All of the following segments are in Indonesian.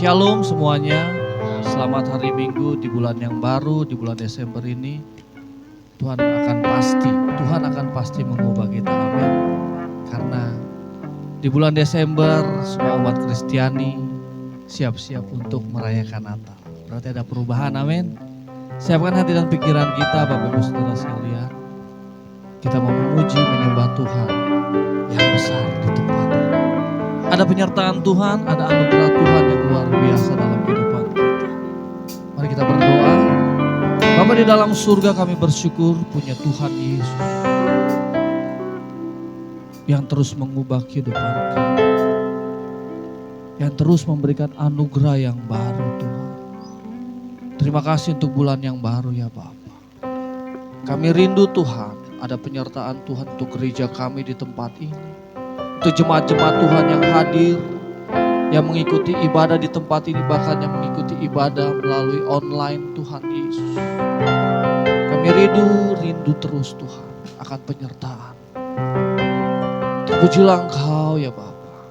Shalom semuanya. Selamat hari Minggu di bulan yang baru, di bulan Desember ini. Tuhan akan pasti mengubah kita, amin. Karena di bulan Desember semua umat Kristiani siap-siap untuk merayakan Natal. Berarti ada perubahan, amin. Siapkan hati dan pikiran kita, Bapak Ibu Saudara sekalian. Kita mau memuji, menyembah Tuhan yang besar di tempat ini. Ada penyertaan Tuhan, ada anugerah Tuhan yang luar biasa dalam kehidupan kita. Mari kita berdoa. Bapa di dalam surga, kami bersyukur punya Tuhan Yesus yang terus mengubah kehidupan kami, yang terus memberikan anugerah yang baru Tuhan. Terima kasih untuk bulan yang baru ya Bapa. Kami rindu Tuhan, ada penyertaan Tuhan untuk gereja kami di tempat ini. Untuk jemaat-jemaat Tuhan yang hadir, yang mengikuti ibadah di tempat ini, bahkan yang mengikuti ibadah melalui online Tuhan Yesus. Kami rindu terus Tuhan akan penyertaan. Terpujilah Engkau ya Bapa.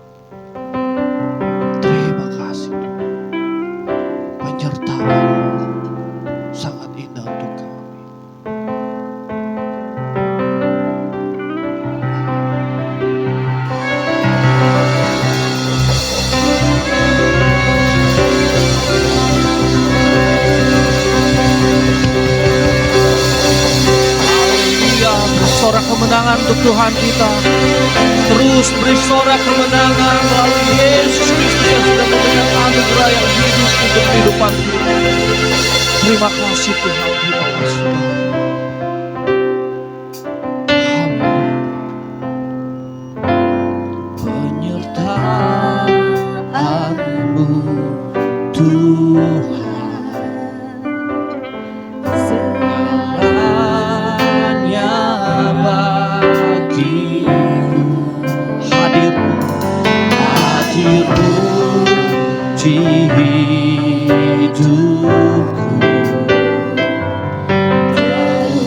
Terima kasih Tuhan. Penyertaan sangat indah untuk kami. Sorak kemenangan untuk Tuhan kita. Terus beri sorak kemenangan melalui Yesus Kristus yang sudah memberikan anugerah yang hidup untuk kehidupan kita. Terima kasih Tuhan, terima kasih. Penyertaan-Mu Tuhan. Di hidupku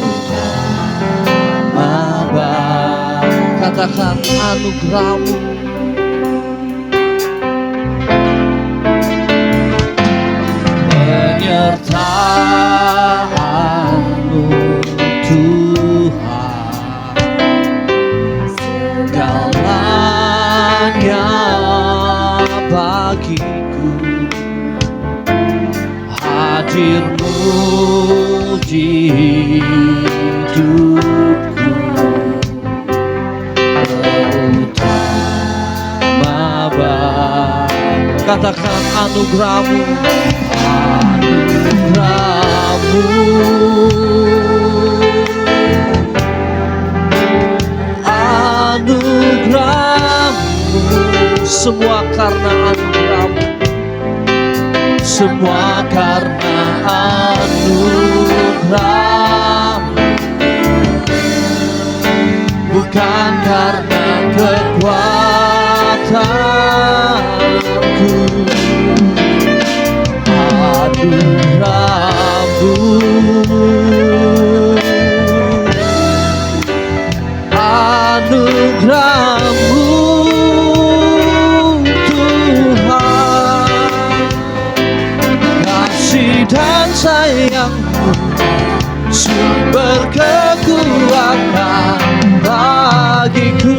terutama, katakan anugerah-Mu. Penyertaan-Mu Tuhan, segalanya bagiku. Hadir-Mu di hidupku terutama, katakan anugerah-Mu, anugerah-Mu, anugerah-Mu, semua karena anugerah-Mu, semua karena anugerah-Mu, bukan karena kekuatanku. Anugerah-Mu, anugerah-Mu dan sayang-Mu, sumber kekuatan bagiku.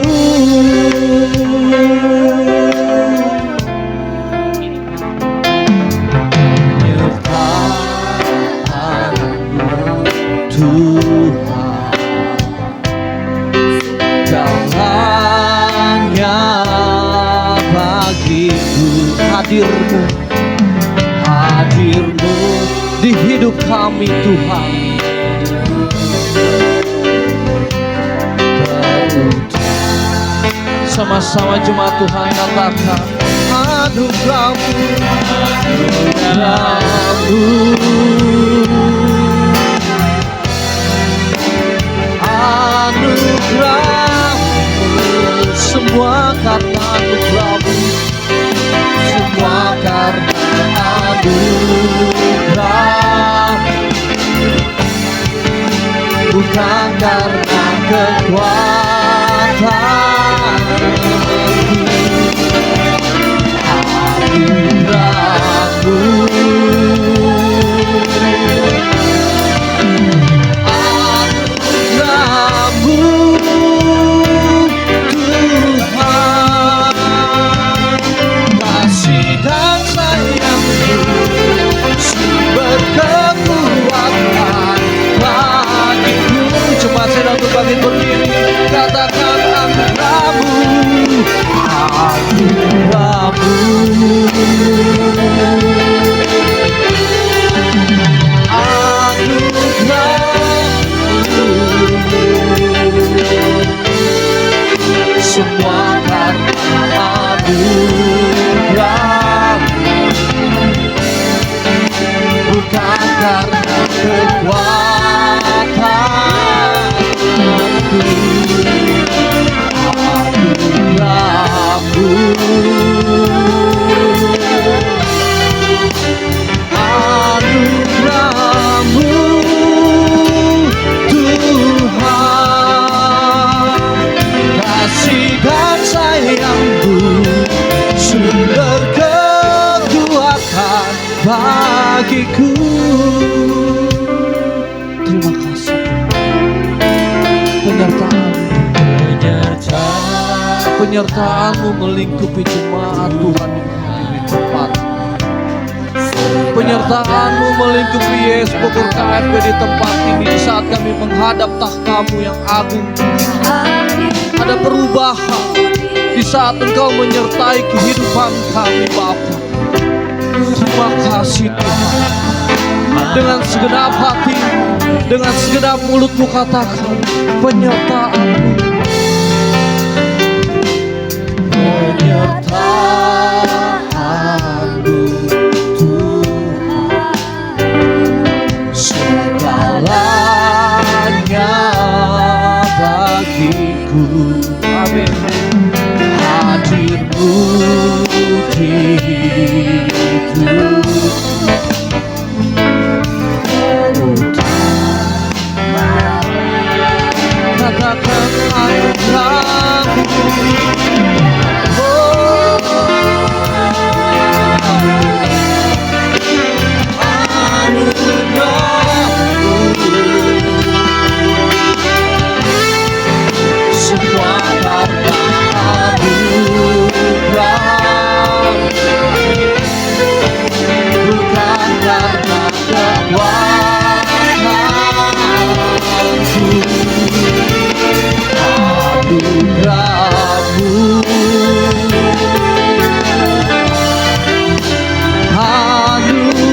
Penyertaan-Mu Tuhan, segalanya bagiku. Hadir-Mu, hadir-Mu di hidup kami Tuhan. Sama-sama jemaat Tuhan katakan anugerah-Mu, anugerah-Mu, anugerah-Mu, semua karena anugerah-Mu, semua karena anugerah-Mu, bukan karena kekuatan. Anugerah Bangkit berdiri, katakan anugerahmu, anugerahmu, anugerahmu, semua karena anugerahmu, bukan karena kekuatan. Anugerahmu, anugerahmu Tuhan, kasih dan sayangmu, sumber kekuatan bagiku. Terima kasih penyertaan-Mu melingkupi jemaat Tuhan di tempat. Penyertaan-Mu melingkupi Yes Bogor KFB di tempat ini di saat kami menghadap tahta-Mu yang agung. Ada perubahan di saat Engkau menyertai kehidupan kami Bapa. Terima kasih Tuhan. Dengan segenap hati, dengan segenap mulut-Mu katakan penyertaan-Mu. Penyertaan-Mu Tuhan, segalanya bagiku. Amin. Hadir-Mu di hidupku, katakan anugerahmu. Semua karena anugerahmu, bukan karena kekuatanku. Anugerahmu,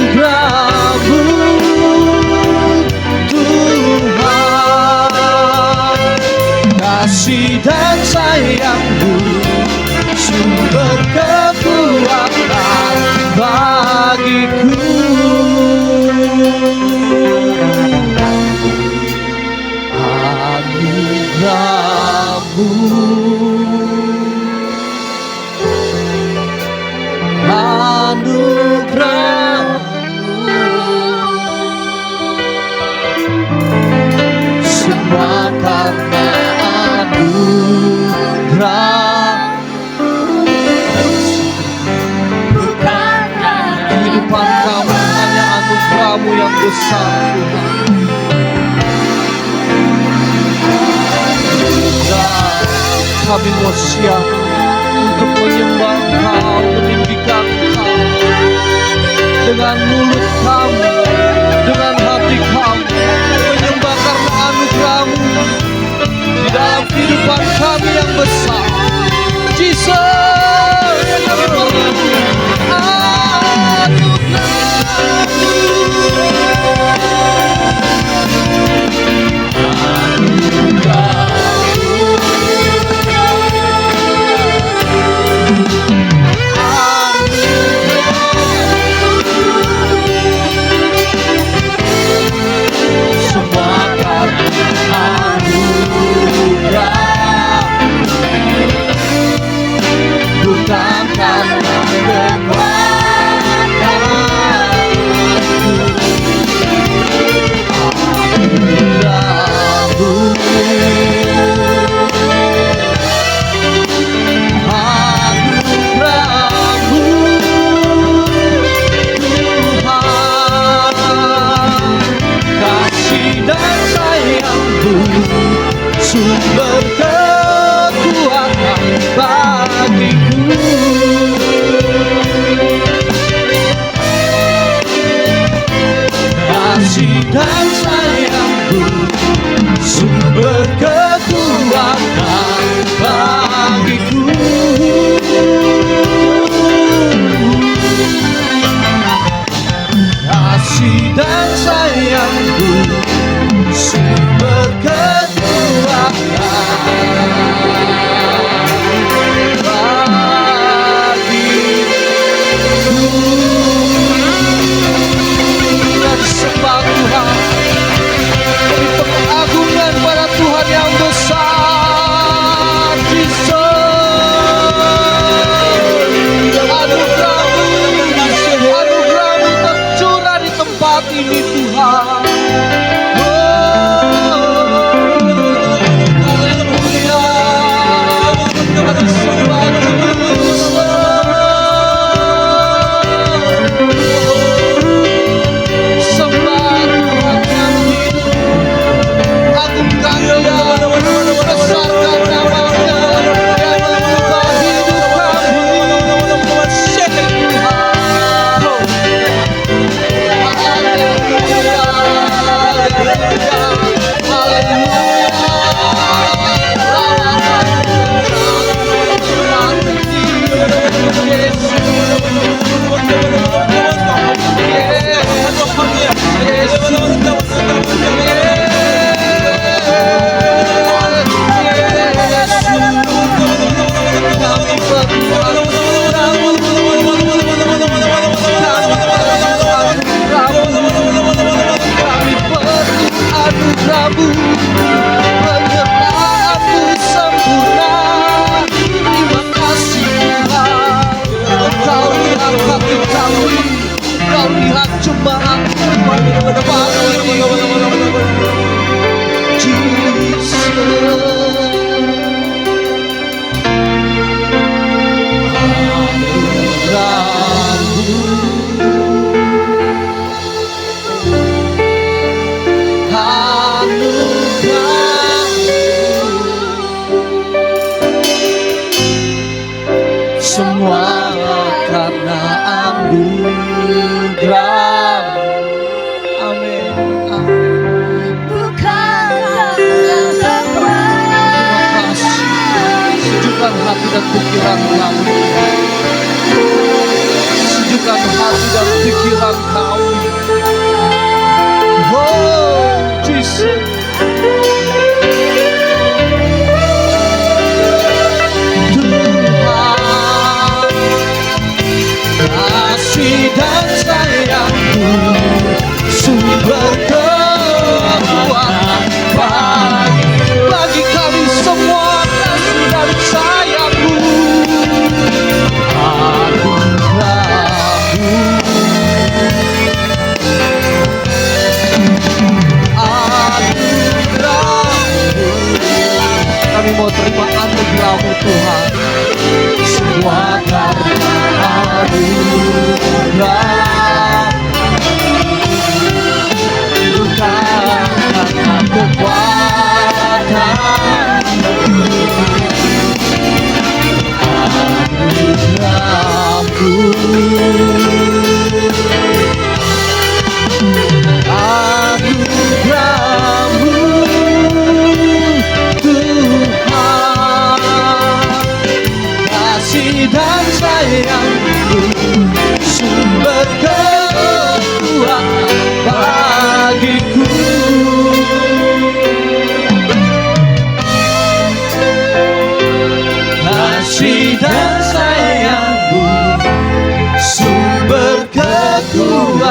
anugerahmu Tuhan, kasih dan sayang-Mu, sumber kekuatan bagiku. Anugerahmu, anugerahmu, semua karena anugerahmu, bukan karena kehidupan kami, hanya anugerah-Mu yang besar Tuhan. Kami mau siap untuk menyembah Engkau, meninggikan Engkau dengan mulut kami, dengan hati kami, menyembah karena anugerah-Mu di dalam kehidupan kami yang besar. Jesus, kami berlaku padamu, penyertaanmu sempurna. Terima kasih Tuhan, Engkau lihat hati kami, Engkau lihat jemaatmu pagi ini. Semua karena anugerah. Amin. Bukanlah Terima kasih. Sejukkan hati dan pikiran kami. Sejukkan hati dan pikiran kami. Oh, Jesus. Kasih dan sayangmu sumber kekuatan bagi kami semua. Kasih dan sayangmu, anugerahmu, anugerahmu. Kami mau terima anugerahmu Tuhan. Semua karena anugerah, bukan karena kekuatan. Anugerahmu, anugerahmu Tuhan. Kasih dan sayangmu sumber kekuatan bagiku. Kasih dan sayangmu sumber kekuatan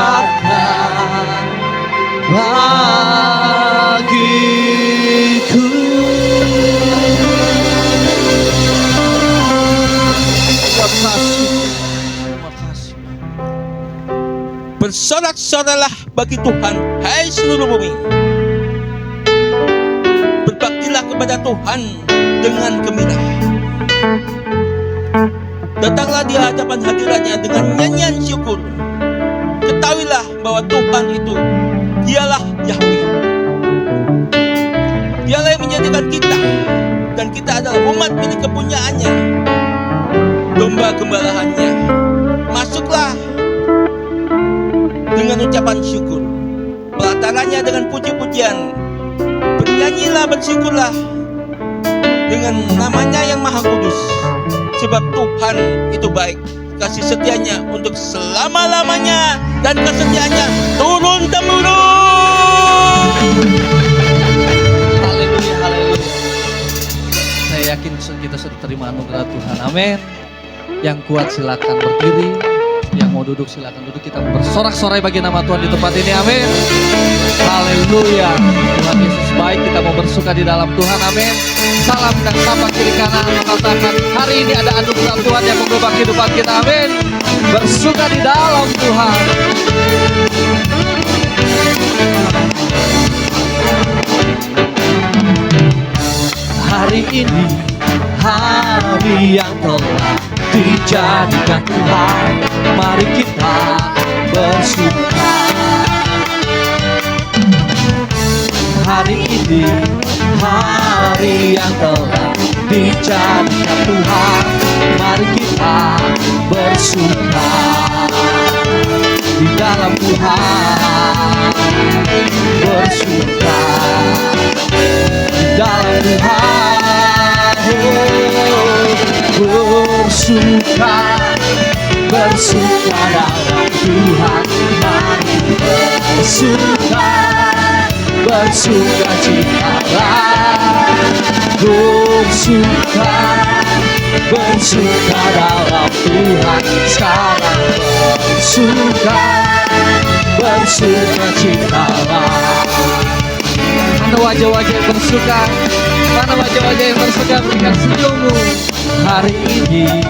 bagiku. Terima kasih. Bersorak-soraklah bagi Tuhan, hai seluruh bumi. Berbaktilah kepada Tuhan dengan gembira. Datanglah di hadapan hadiratnya dengan nyanyian syukur. Ketahuilah bahwa Tuhan itu, Dialah Yahweh. Dialah yang menjadikan kita, dan kita adalah umat milik kepunyaannya, domba gembalaannya. Masuklah dengan ucapan syukur, pelatarannya dengan puji-pujian. Bernyanyilah, bersyukurlah dengan namanya yang maha kudus. Sebab Tuhan itu baik, kasih setianya untuk selama-lamanya, dan kesetiaannya turun-temurun. Haleluya, haleluya. Saya yakin kita sudah terima anugerah Tuhan. Amin. Yang kuat silakan berdiri, yang mau duduk silakan duduk. Kita bersorak-sorai bagi nama Tuhan di tempat ini. Amin. Haleluya. Tuhan Yesus baik, kita mau bersuka di dalam Tuhan. Amin. Salam dan sapa kiri kanan, mengatakan hari ini ada anugerah Tuhan yang mengubah kehidupan kita. Amin. Bersuka di dalam Tuhan. Hari ini hari yang telah dijadikan Tuhan, mari kita bersuka. Hari ini hari yang telah dijadikan Tuhan, mari kita bersuka di dalam Tuhan. Bersuka di dalam Tuhan. Bersuka, bersuka dalam Tuhan. Mari bersuka, bersuka citalah. Bersuka, bersuka dalam Tuhan. Sekarang bersuka, bersuka citalah. Anda wajah-wajah yang bersuka? Mana wajah-wajah yang bersuka? Berikan senyummu. Hari ini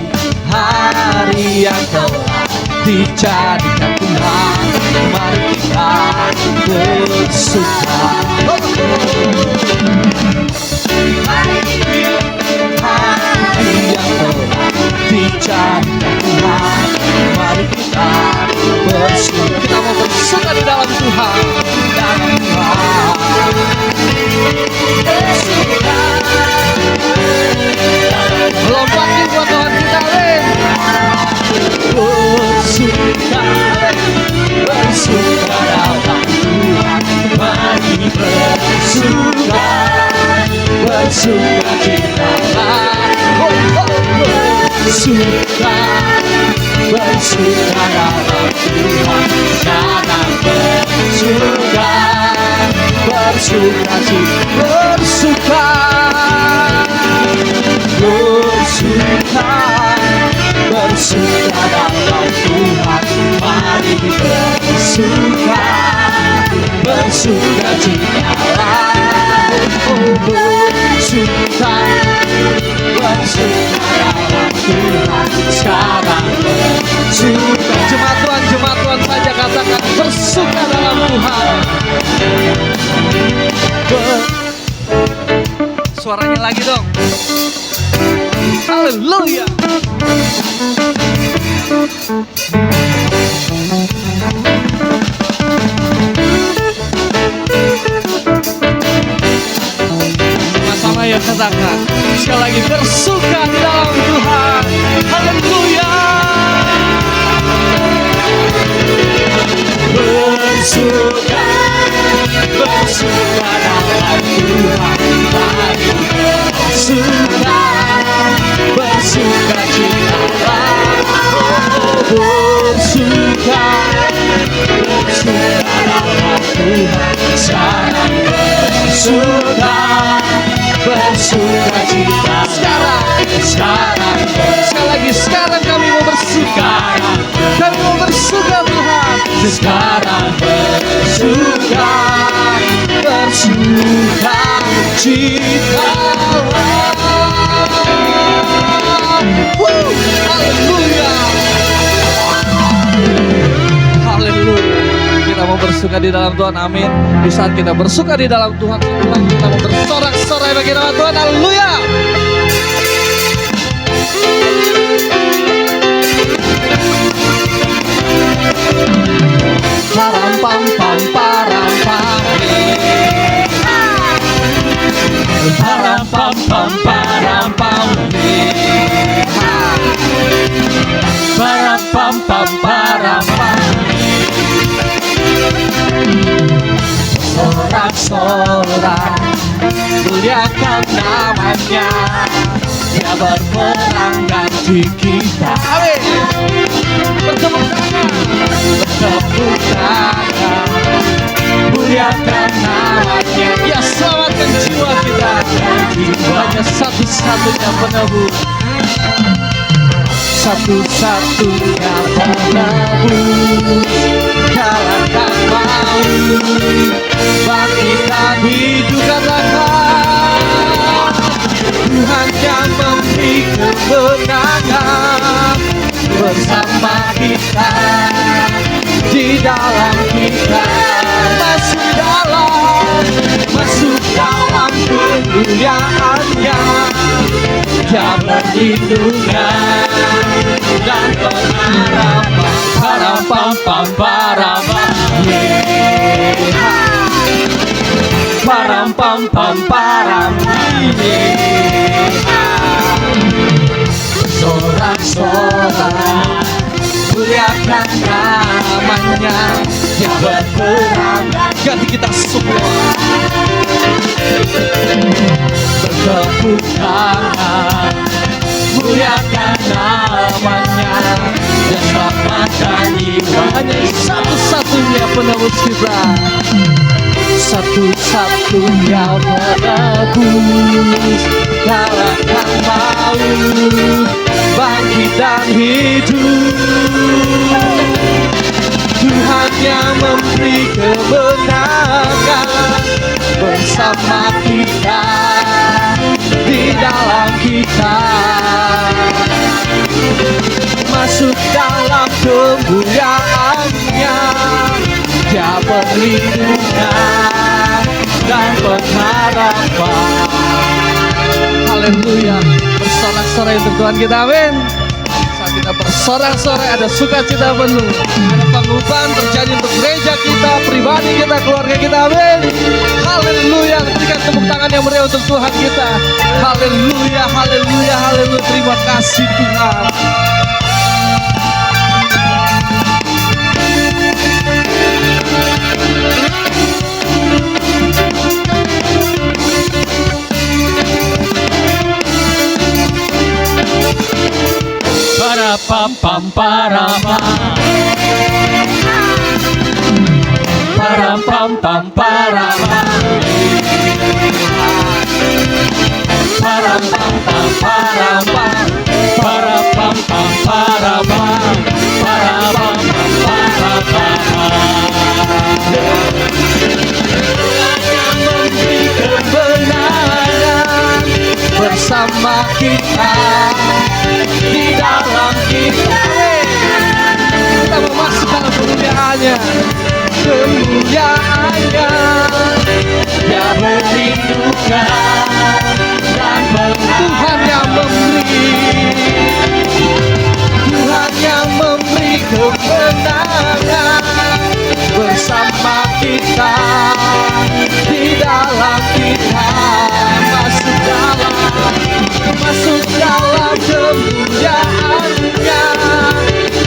hari yang telah dijadikan Tuhan, mari kita bersuka. Hari ini hari yang telah dijadikan Tuhan, mari kita bersuka. Kita mau bersuka di dalam Tuhan, dalam Tuhan. Bersuka. Lompatin buat Tuhan kita, Len. Bersuka, bersuka dalam Tuhan, mari bersuka, bersuka citalah. Bersuka, bersuka dalam Tuhan, jangan bersuka, bersuka cita, bersuka, bersuka, bersuka dalam Tuhan, mari bersuka, bersuka citalah. Bersuka, bersuka dalam Tuhan, sekarang bersuka. Jemaat Tuhan saja katakan bersuka dalam Tuhan. Suaranya lagi dong. Haleluya. Sama-sama ya katakan sekali lagi bersuka di dalam Tuhan. Haleluya. Bersuka, bersuka dalam Tuhan, mari bersuka, bersuka citalah. Bersuka, bersuka dalam Tuhan, sekarang bersuka, bersuka cita. Sekarang, sekali lagi sekarang kami mau bersuka, kami mau bersuka Tuhan. Sekarang bersuka, bersuka cita. Haleluya, haleluya. Kita mau bersuka di dalam Tuhan, amin. Di saat kita bersuka di dalam Tuhan, kita mau bersorak-sorai bagi nama Tuhan, haleluya. Param pam pam param pam, param pam pam param pam, param pam pam param pam. Sorak-sorak muliakan namanya, dia berperang ganti kita. Amin. Bertepuk tangan, bertepuk tangan, muliakan namanya. Ya, selamatkan jiwa kita, jiwanya satu-satunya penebus, satu-satunya penebus. Kalahkan maut, bangkitkan hidup, katakan Tuhan yang memberi kemenangan bersama kita, di dalam kita, masuk dalam kemuliaannya, dia perlindungan dan pengharapan. Param pam pam param pam, param pam pam param, sorak-sorak muliakan namanya, dia berperang ganti kita semua. Bertepuk tangan, muliakan namanya, dia selamatkan jiwanya, satu-satunya penebus kita, satu-satunya penebus. Kalahkan maut, bangkit dan hidup, Tuhan yang memberi kemenangan bersama bersama kita, di dalam kita. Masuk dalam kemuliaan-Nya, Dia perlindungan dan pengharapan. Haleluya. Bersorak-sorai untuk Tuhan kita, amin. Saat kita bersorak-sorai ada sukacita penuh, ada pengubaan terjadi untuk gereja kita, pribadi kita, keluarga kita, amin. Haleluya. Berikan tepuk tangan yang meriah untuk Tuhan kita. Haleluya, haleluya, haleluya. Terima kasih Tuhan. Para pam pam para pam, para pam pam para pam, para pam pam para pam, para pam pam para pam, para pam pam para pam. Yang memberi kebenaran bersama kita, di dalam kita. Kita mau masuk dalam kemuliaan-Nya, kemuliaan-Nya. Dia berlindungan dan Tuhan yang memberi, Tuhan yang memberi kemenangan bersama kita, di dalam kita. Masuk dalam kemuliaan-Nya,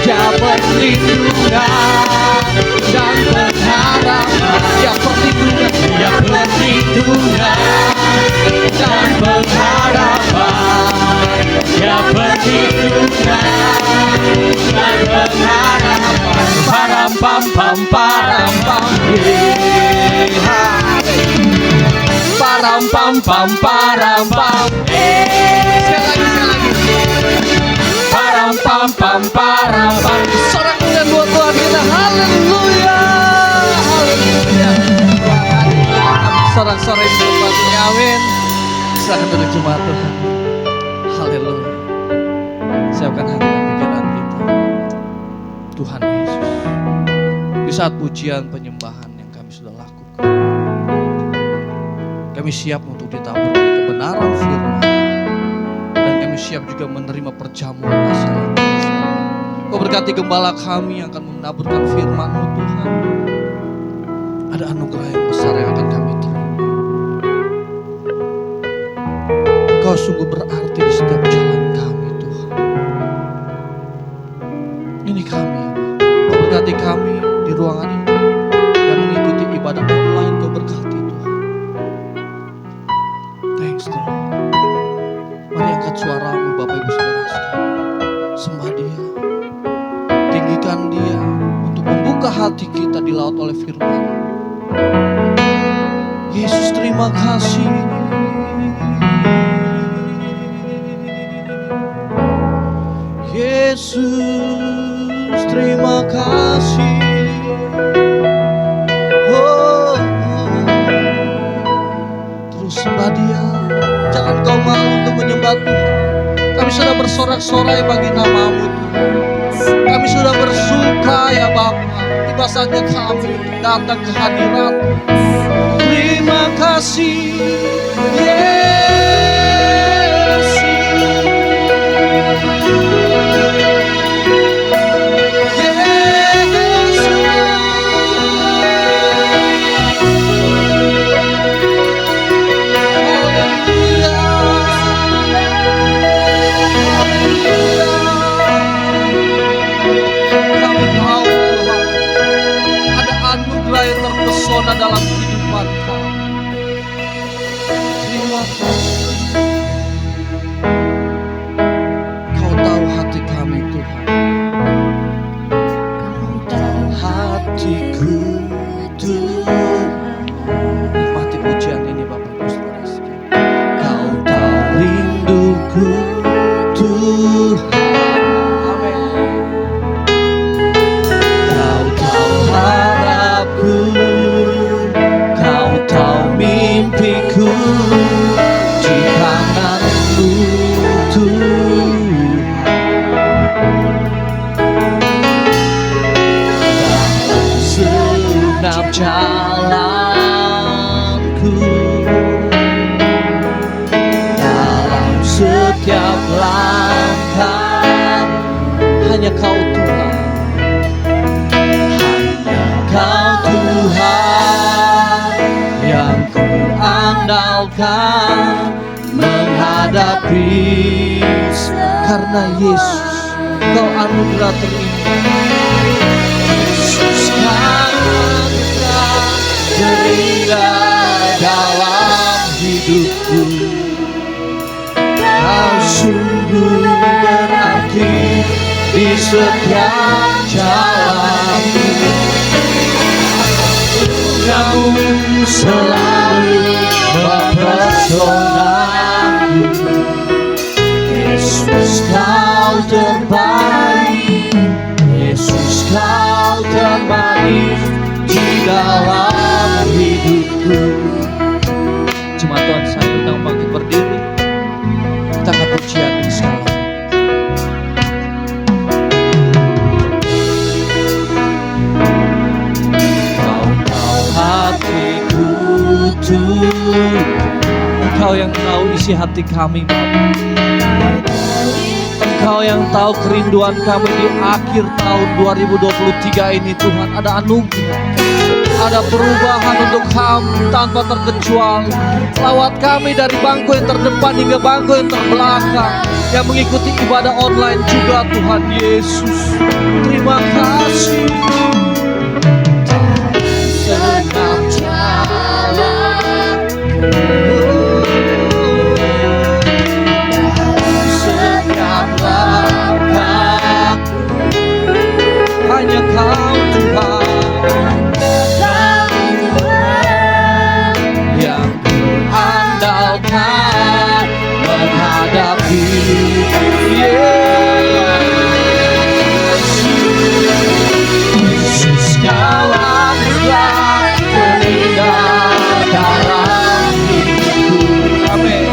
Dia perlindungan dan pengharapan. Dia perlindungan, Dia perlindungan dan pengharapan. Dia perlindungan dan pengharapan. Param pam pam param pam, param pam pam param pam. Sekali lagi. Param pam pam param pam. Sorak dan buat Tuhan kita. Haleluya, haleluya. Sorak-sorai di tempat ini, amin. Silakan duduk jemaat Tuhan. Haleluya. Siapkan hati dan pikiran kita. Tuhan Yesus, di saat pujian penyembahan yang kami sudah lakukan, kami siap untuk ditabur oleh kebenaran firman, dan kami siap juga menerima perjamuan rasa itu. Kau berkati gembala kami yang akan menaburkan firman-Mu Tuhan. Ada anugerah yang besar yang akan kami terima. Engkau sungguh berarti di setiap jalan kami Tuhan. Ini kami, Kau berkati kami di ruangan ini yang mengikuti ibadah online. Kau berkati Tuhan. Thanks to Lord. Mari angkat suaramu Bapak Ibu Saudara sekalian. Sembah Dia, tinggikan Dia untuk membuka hati kita dilaut oleh firman. Yesus, terima kasih. Yesus, terima kasih. Terus sembah Dia, jangan kau malu untuk menyembah Tuhan. Kami sudah bersorak-sorai bagi nama-Mu Tuhan. Kami sudah bersuka ya Bapa. Tiba saatnya kami datang ke hadirat. Terima kasih Yesus. Terpesona dalam kehidupan kami. Terima kasih. Kau tahu hati kami Tuhan. Kau tahu hatiku Tuhan. Nikmati pujian ini Bapak Ibu Saudara sekalian. Kau tahu rinduku Tuhan. Kau tahu mimpi langkah. Hanya Kau Tuhan, hanya Kau Tuhan yang kuandalkan menghadapi. Karena Yesus, Kau anugerah terindah. Yesus, anugerah terindah dalam hidupku. Kau sungguh berarti di setiap jalanku. Kamu selalu mempesonaku. Yesus, Kau terbaik. Yesus, Kau terbaik di dalam hidupku. Jemaat Tuhan, saya undang bangkit berdiri. Kita akan pujian ini sekali. Kau tahu hatiku Tuhan. Engkau yang tahu isi hati kami, Bapa. Engkau yang tahu kerinduan kami di akhir tahun 2023 ini, Tuhan. Ada anugerah, ada perubahan untuk kami tanpa terkecuali. Lawat kami dari bangku yang terdepan hingga bangku yang terbelakang, yang mengikuti ibadah online juga, Tuhan Yesus. Terima kasih. Senang jalan setiap langkah, hanya Kau Tuhan yang kuandalkan menghadapi. Yesus, Kau anugerah terindah dalam hidupku. Amin.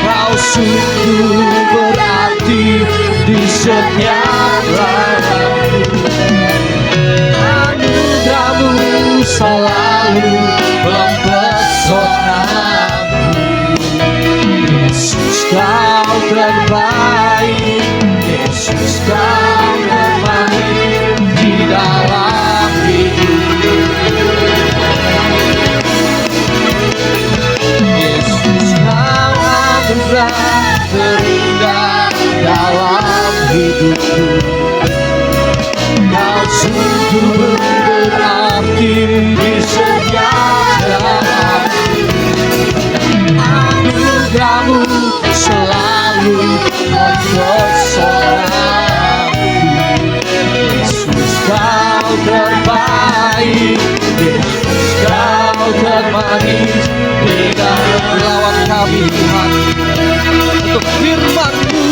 Kau sungguh berarti di setiap langkahku. Anugerah-Mu selalu mempesonaku. Yesus, Kau terbaik. Yesus, Kau terbaik di dalam hidupku. Yesus, Kau anugerah terindah dalam hidupku. Kau sungguh berarti di setiap jalanku. Anugerah-Mu selalu mempesonaku. Yesus, Kau terbaik. Yesus, Kau termanis di dalam lawan kami, Tuhan, untuk firman-Mu.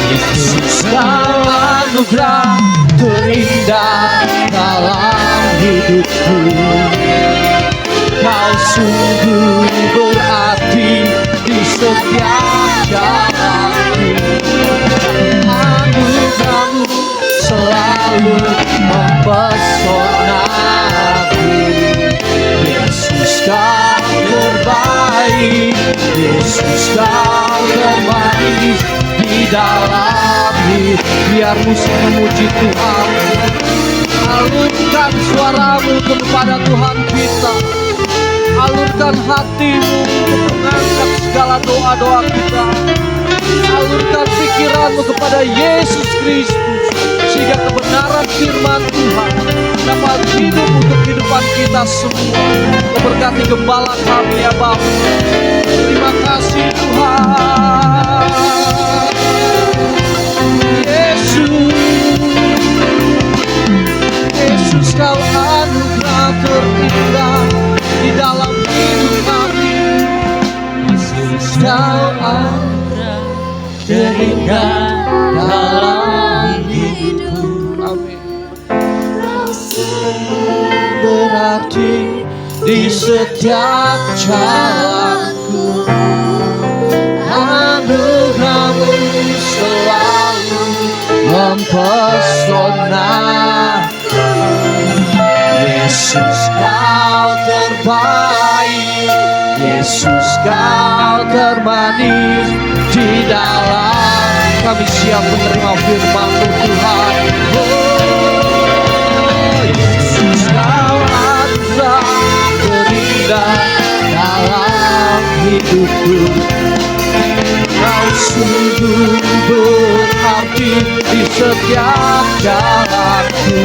Yesus, Kau anugerah terindah dalam hidupku. Kau sungguh berarti di setiap jalanku. Anugerah-Mu selalu mempesonaku. Yesus, Kau terbaik. Yesus, Kau terbaik di dalam hidup. Biar musik memuji Tuhan. Alunkan suaramu kepada Tuhan kita. Alurkan hatimu untuk mengangkat segala doa-doa kita. Alurkan pikiranmu kepada Yesus Kristus, sehingga kebenaran firman Tuhan dapat hidup untuk kehidupan kita semua. Memberkati gembala kami ya Bapa. Terima kasih Tuhan. Yesus, Kau anugerah terindah di dalam hidup kami. Yesus, Kau anugerah terindah dalam hidupku. Amin. Berarti di setiap jalanku. Anugerah-Mu selalu mempesona. Yesus, Kau terbaik. Yesus kau termanis di dalam. Kami siap menerima firman Tuhan. Oh Yesus kau adalah terindah dalam hidupku. Kau sungguh berarti di setiap jalanku.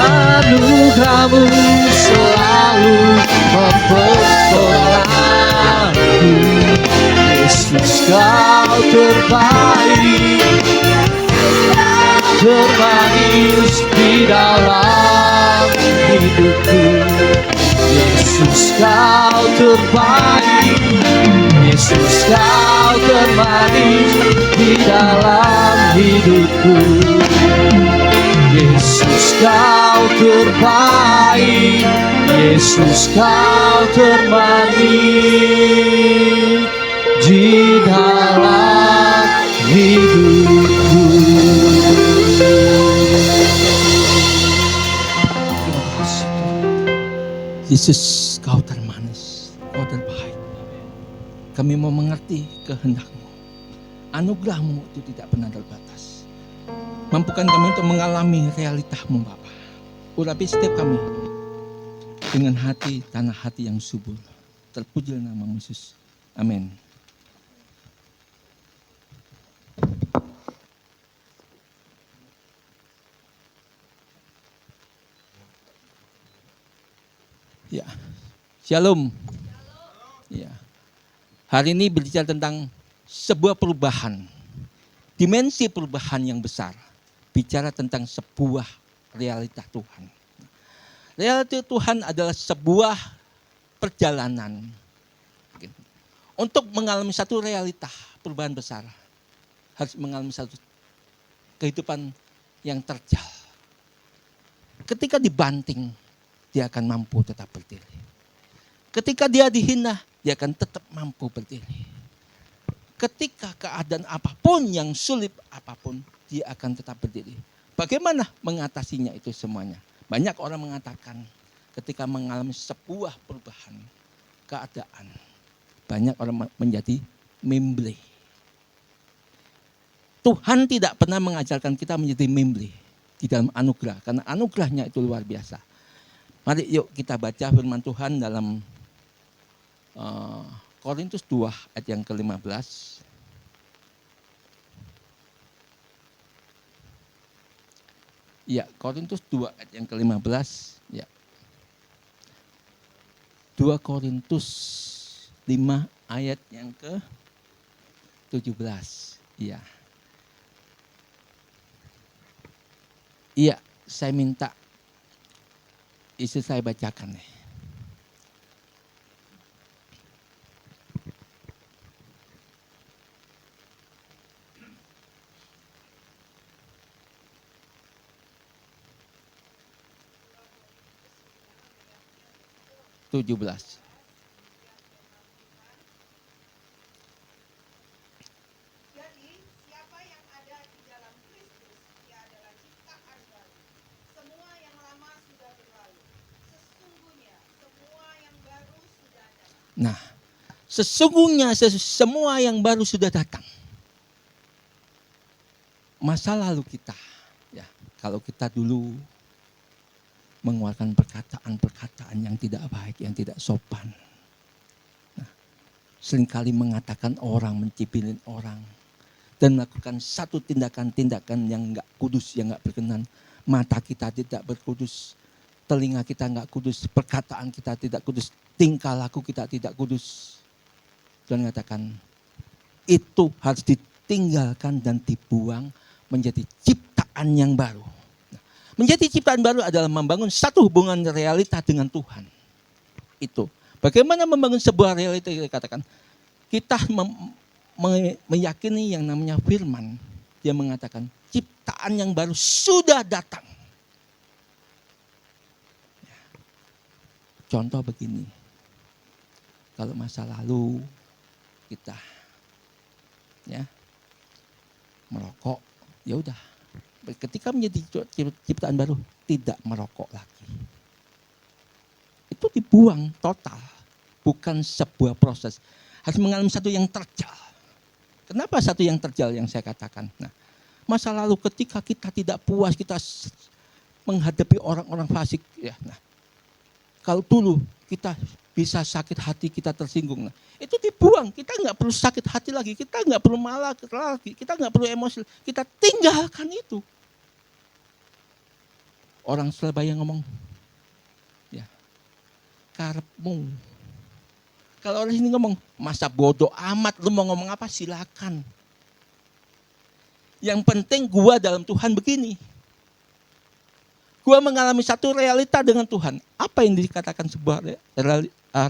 Anugerahmu selalu mempersonalku. Yesus kau terbaik, termanis di dalam hidupku. Yesus kau terbaik, Yesus kau termanis di dalam hidupku. Yesus kau terbaik, Yesus kau termanis di dalam hidupku. Terima kasih. Yesus kau termanis, kau terbaik. Kami mau mengerti kehendak-Mu. Anugerah-Mu itu tidak pernah terbatas. Mampukan kami untuk mengalami realita-Mu Bapa. Urapi setiap kami dengan hati, tanah hati yang subur. Terpujilah nama Yesus. Amin. Ya, Shalom. Ya. Hari ini berbicara tentang sebuah perubahan, dimensi perubahan yang besar. Bicara tentang sebuah realita Tuhan. Realita Tuhan adalah sebuah perjalanan. Untuk mengalami satu realita perubahan besar, harus mengalami satu kehidupan yang terjal. Ketika dibanting, dia akan mampu tetap berdiri. Ketika dia dihina, dia akan tetap mampu berdiri. Ketika keadaan apapun yang sulit apapun, dia akan tetap berdiri. Bagaimana mengatasinya itu semuanya? Banyak orang mengatakan ketika mengalami sebuah perubahan keadaan, banyak orang menjadi memble. Tuhan tidak pernah mengajarkan kita menjadi memble di dalam anugerah, karena anugerahnya itu luar biasa. Mari yuk kita baca firman Tuhan dalam Korintus 2 ayat yang ke-15. Ya, Korintus 2 ayat yang ke-15. Ya. 2 Korintus 5 ayat yang ke-17. Iya. Iya, saya minta istri saya bacakan nih. Jadi 17. siapa yang ada di dalam Kristus, ia adalah ciptaan baru. Semua yang lama sudah berlalu. Sesungguhnya semua yang baru sudah datang. Nah, sesungguhnya semua yang baru sudah datang. Masa lalu kita, ya, kalau kita dulu mengeluarkan perkataan-perkataan yang tidak baik, yang tidak sopan. Nah, seringkali mengatakan orang, mencibir orang, dan melakukan satu tindakan-tindakan yang enggak kudus, yang enggak berkenan. Mata kita tidak berkudus, telinga kita enggak kudus, perkataan kita tidak kudus, tingkah laku kita tidak kudus. Tuhan mengatakan, itu harus ditinggalkan dan dibuang menjadi ciptaan yang baru. Menjadi ciptaan baru adalah membangun satu hubungan realita dengan Tuhan. Itu. Bagaimana membangun sebuah realita? Kita katakan, kita meyakini yang namanya firman. Dia mengatakan, ciptaan yang baru sudah datang. Contoh begini. Kalau masa lalu kita ya merokok, ya udah. Ketika menjadi ciptaan baru, tidak merokok lagi. Itu dibuang total. bukan sebuah proses. Harus mengalami satu yang terjal. Kenapa satu yang terjal yang saya katakan? Nah, masa lalu ketika kita tidak puas, kita menghadapi orang-orang fasik. Ya, nah, kalau dulu kita bisa sakit hati, kita tersinggung. Nah, itu dibuang, kita nggak perlu sakit hati lagi, kita nggak perlu marah lagi, kita nggak perlu emosi, kita tinggalkan itu. Orang Surabaya ngomong, ya, karepmu. Kalau orang sini ngomong, masa bodoh amat, lu mau ngomong apa silakan. Yang penting gua dalam Tuhan begini. Gua mengalami satu realita dengan Tuhan. Apa yang dikatakan sebuah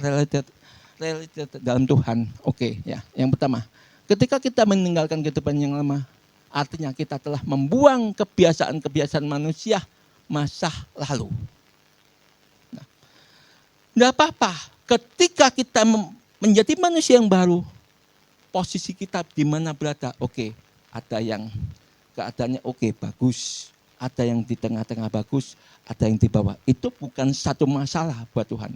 realita dalam Tuhan? Oke, ya. Yang pertama, ketika kita meninggalkan kehidupan yang lama, artinya kita telah membuang kebiasaan-kebiasaan manusia masa lalu. Nah, enggak apa-apa. Ketika kita menjadi manusia yang baru, posisi kita di mana berada? Oke, ada yang keadaannya oke, bagus. Ada yang di tengah-tengah bagus, ada yang di bawah. Itu bukan satu masalah buat Tuhan.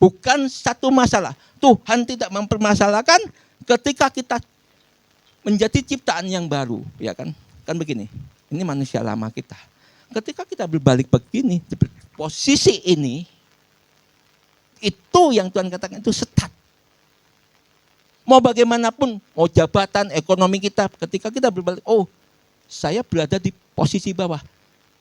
Bukan satu masalah. Tuhan tidak mempermasalahkan ketika kita menjadi ciptaan yang baru. Ya kan? Kan begini, ini manusia lama kita. Ketika kita berbalik begini, di posisi ini, itu yang Tuhan katakan itu setat. Mau bagaimanapun, mau jabatan, ekonomi kita, ketika kita berbalik, oh saya berada di posisi bawah,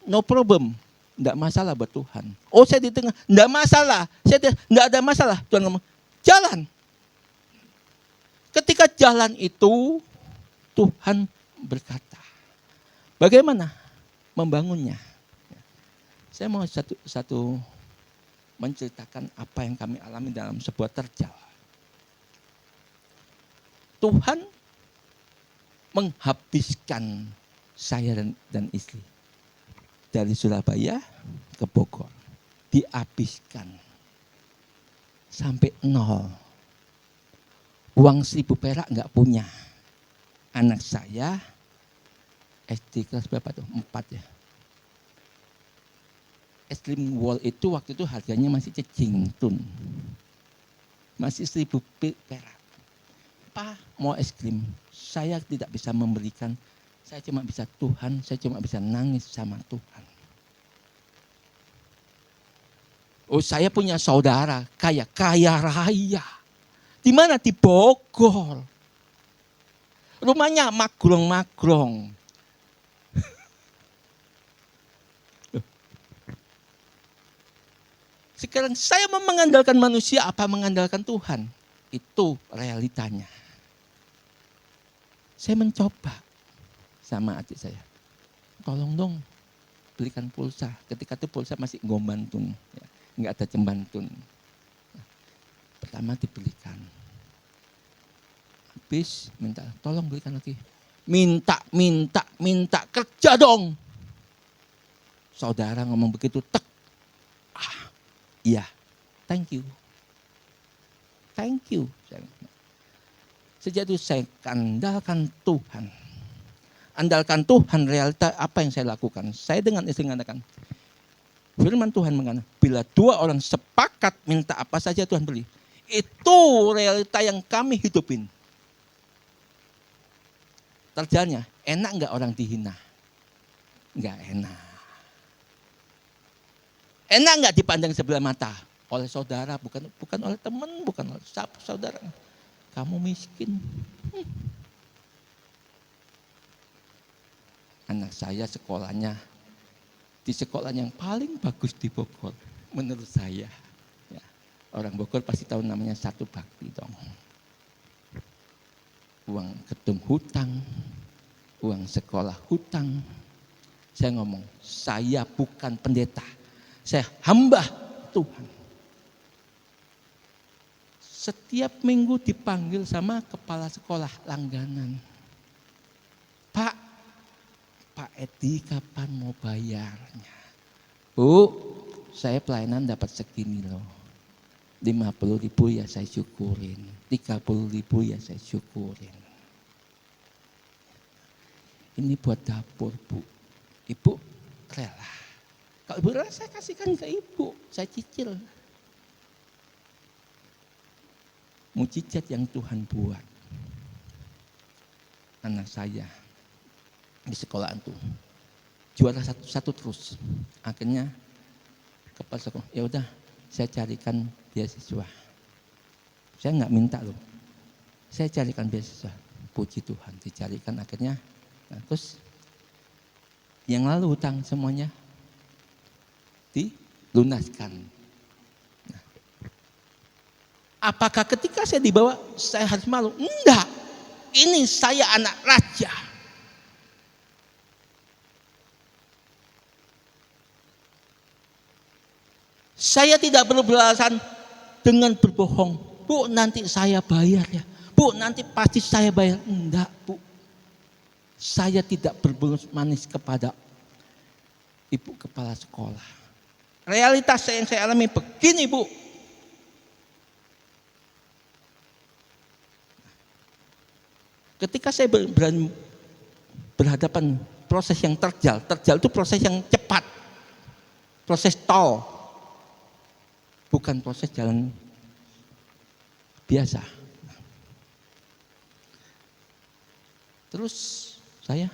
no problem, tidak masalah buat Tuhan. Oh saya di tengah, tidak masalah, saya tidak ada masalah. Tuhan ngomong, jalan. Ketika jalan itu, Tuhan berkata, bagaimana membangunnya? Saya mau satu menceritakan apa yang kami alami dalam sebuah terjal. Tuhan menghabiskan saya dan istri dari Surabaya ke Bogor. Dihabiskan sampai 0. Uang 1.000 perak nggak punya. Anak saya SD kelas berapa tuh? 4 ya. Es krim wall itu waktu itu harganya masih cecing tun. Masih 1.000 perak. Pak mau es krim, saya tidak bisa memberikan. Saya cuma bisa Tuhan, saya cuma bisa nangis sama Tuhan. Oh saya punya saudara kaya raya. Di mana? Di Bogor. Rumahnya magrong-magrong. Sekarang saya mau mengandalkan manusia apa mengandalkan Tuhan? Itu realitanya. Saya mencoba sama adik saya. Tolong dong belikan pulsa. Ketika itu pulsa masih gombantun. Ya, nggak ada jembantun. Pertama dibelikan. Habis minta tolong belikan lagi. Minta kerja dong. Saudara ngomong begitu tek. Iya, thank you. Sejak itu saya andalkan Tuhan. Andalkan Tuhan, realita apa yang saya lakukan. Saya dengan istri mengatakan, firman Tuhan mengatakan, bila 2 orang sepakat minta apa saja Tuhan beri. Itu realita yang kami hidupin. Terjadinya, enak enggak orang dihina? Enggak enak. Enak enggak dipandang sebelah mata? Oleh saudara, bukan oleh teman, bukan oleh saudara. Kamu miskin. Anak saya sekolahnya di sekolah yang paling bagus di Bogor, menurut saya. Ya, orang Bogor pasti tahu namanya Satu Bakti dong. Uang gedung hutang, uang sekolah hutang. Saya ngomong, saya bukan pendeta, saya hamba Tuhan. Setiap minggu dipanggil sama kepala sekolah langganan. Pak Edi kapan mau bayarnya? Bu, saya pelayanan dapat segini loh. 50.000 ya saya syukurin. 30.000 ya saya syukurin. Ini buat dapur Bu. Ibu rela. Kalau ibu rela saya kasihkan ke ibu. Saya cicil. mujizat yang Tuhan buat. Anak saya di sekolahan tuh juara satu terus. Akhirnya kepala sekolah, ya udah saya carikan beasiswa. Saya nggak minta loh, saya carikan beasiswa. Puji Tuhan, dicarikan akhirnya. Nah, terus yang lalu hutang semuanya dilunaskan. Nah, apakah ketika saya dibawa saya harus malu? Enggak, ini saya anak raja. Saya tidak perlu beralasan dengan berbohong. Bu, nanti saya bayar ya. Bu, nanti pasti saya bayar. Enggak, Bu. Saya tidak berbulus manis kepada ibu kepala sekolah. Realitas yang saya alami begini, Bu. Ketika saya berhadapan proses yang terjal itu proses yang cepat. Proses tol. Bukan proses jalan biasa. Terus saya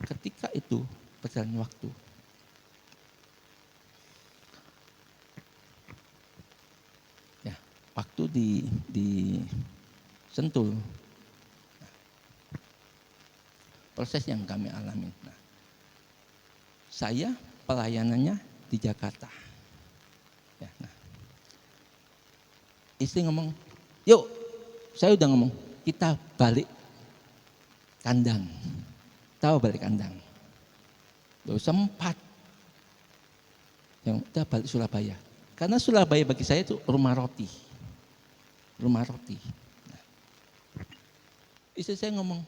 ketika itu berjalan waktu, ya waktu di Sentul, proses yang kami alami. Nah, saya pelayanannya di Jakarta. Ya, nah, istri ngomong, yuk, saya udah ngomong, kita balik kandang. Tahu balik kandang? Loh, sempat. Yang udah balik Surabaya. Karena Surabaya bagi saya itu rumah roti. Rumah roti. Nah, istri saya ngomong,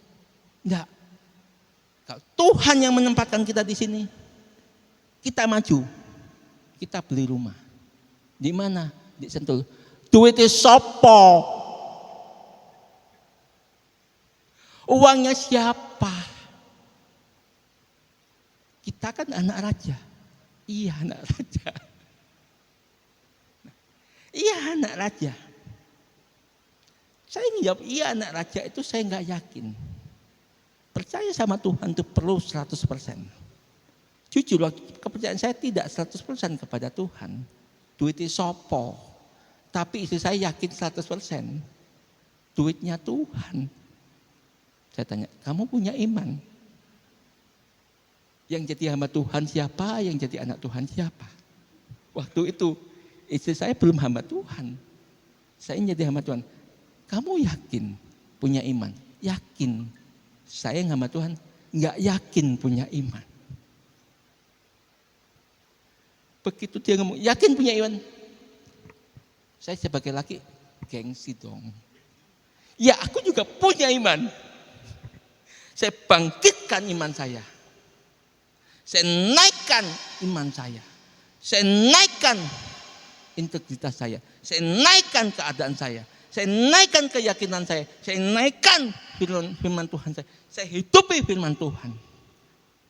enggak. Kalau Tuhan yang menempatkan kita di sini, kita maju. Kita beli rumah. Di mana? Di Sentul. Duitnya sopo? Uangnya siapa? Kita kan anak raja. Iya, anak raja. Iya, anak raja. Saya menjawab, iya anak raja itu saya nggak yakin. Percaya sama Tuhan itu perlu 100%. Jujur, kepercayaan saya tidak 100% kepada Tuhan. Duitnya sopo. Tapi istri saya yakin 100%. Duitnya Tuhan. Saya tanya, kamu punya iman? Yang jadi hamba Tuhan siapa? Yang jadi anak Tuhan siapa? Waktu itu istri saya belum hamba Tuhan. Saya jadi hamba Tuhan. Kamu yakin punya iman? Yakin. Saya yang hamba Tuhan nggak yakin punya iman. Begitu dia ngomong, yakin punya iman? Saya sebagai laki, gengsi dong. Ya aku juga punya iman. Saya bangkitkan iman saya. Saya naikkan iman saya. Saya naikkan integritas saya. Saya naikkan keadaan saya. Saya naikkan keyakinan saya. Saya naikkan firman Tuhan saya. Saya hidupi firman Tuhan.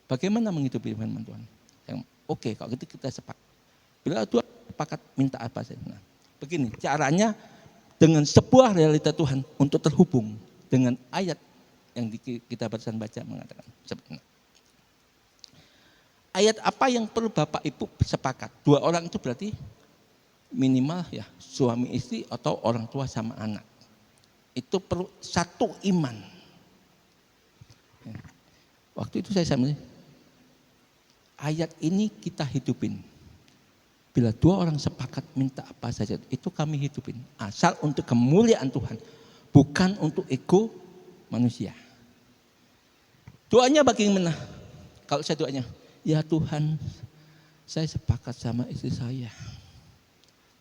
Bagaimana menghidupi firman Tuhan? Oke, kalau gitu kita sepakat. Bila Tuhan sepakat minta apa saja. Nah, begini caranya dengan sebuah realita Tuhan untuk terhubung dengan ayat yang kita barusan baca mengatakan. Ayat apa yang perlu Bapak Ibu sepakat? 2 orang itu berarti minimal ya suami istri atau orang tua sama anak. Itu perlu satu iman. Waktu itu saya sambil ayat ini kita hidupin. Bila 2 orang sepakat minta apa saja, itu kami hidupin. Asal untuk kemuliaan Tuhan, bukan untuk ego manusia. Doanya bagaimana? Kalau saya doanya, ya Tuhan, saya sepakat sama istri saya.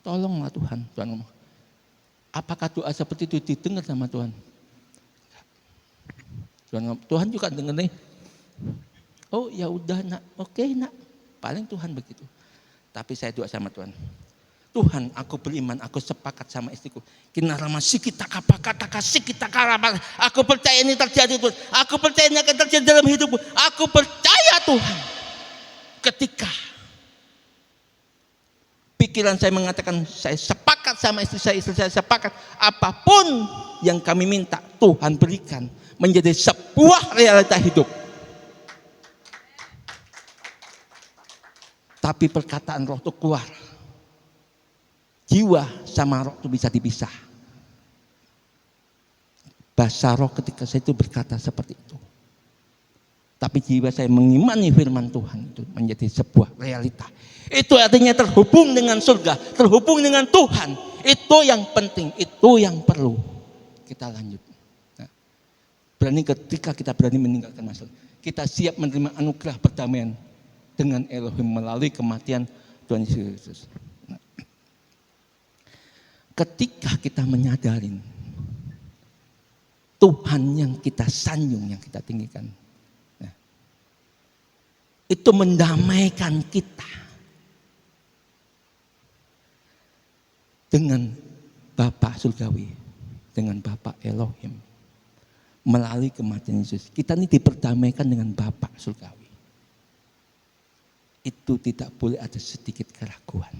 Tolonglah Tuhan. Tuhan ngomong, apakah doa seperti itu didengar sama Tuhan? Tuhan juga dengar nih. Oh ya udah nak, oke nak. Paling Tuhan begitu. Tapi saya doa sama Tuhan. Tuhan, aku beriman, aku sepakat sama istriku. Kinarama sikita kapakata kasikita karama. Aku percaya ini terjadi Tuhan. Aku percaya ini akan terjadi dalam hidupku. Aku percaya Tuhan. Ketika Pikiran saya mengatakan, saya sepakat sama istri saya sepakat. Apapun yang kami minta, Tuhan berikan. Menjadi sebuah realita hidup. Tapi perkataan roh itu keluar. Jiwa sama roh itu bisa dipisah. Bahasa roh ketika saya itu berkata seperti itu. Tapi jiwa saya mengimani firman Tuhan itu menjadi sebuah realita. Itu artinya terhubung dengan surga, terhubung dengan Tuhan. Itu yang penting, itu yang perlu. Kita lanjut. Nah, ketika kita berani meninggalkan masalah, kita siap menerima anugerah perdamaian dengan Elohim melalui kematian Tuhan Yesus. Nah, ketika kita menyadari Tuhan yang kita sanjung, yang kita tinggikan, itu mendamaikan kita dengan Bapa surgawi, dengan Bapa Elohim melalui kematian Yesus. Kita ini diperdamaikan dengan Bapa surgawi. Itu tidak boleh ada sedikit keraguan.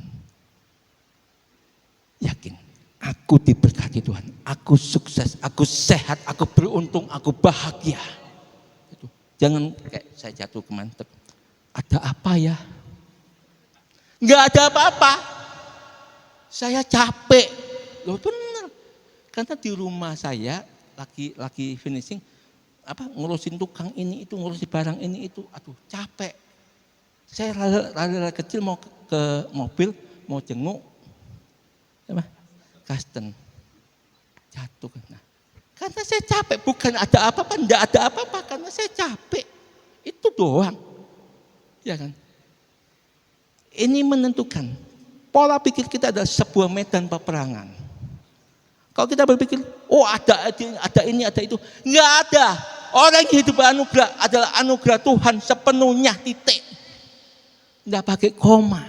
Yakin, aku diberkati Tuhan, aku sukses, aku sehat, aku beruntung, aku bahagia. Itu. Jangan kayak saya jatuh ke mantep. Ada apa ya? Enggak ada apa-apa. Saya capek. Loh benar. Karena di rumah saya lagi finishing ngurusin tukang ini itu, ngurusin barang ini itu. Aduh, capek. Saya rada kecil mau ke mobil, mau jenguk Kasten. Jatuh. Nah, karena saya capek, bukan ada apa-apa, enggak ada apa-apa, karena saya capek. Itu doang. Ya kan? Ini menentukan pola pikir kita adalah sebuah medan peperangan. Kalau kita berpikir, oh ada ini, ada itu, nggak ada. Orang yang hidup anugerah adalah anugerah Tuhan sepenuhnya, titik. Nggak pakai koma.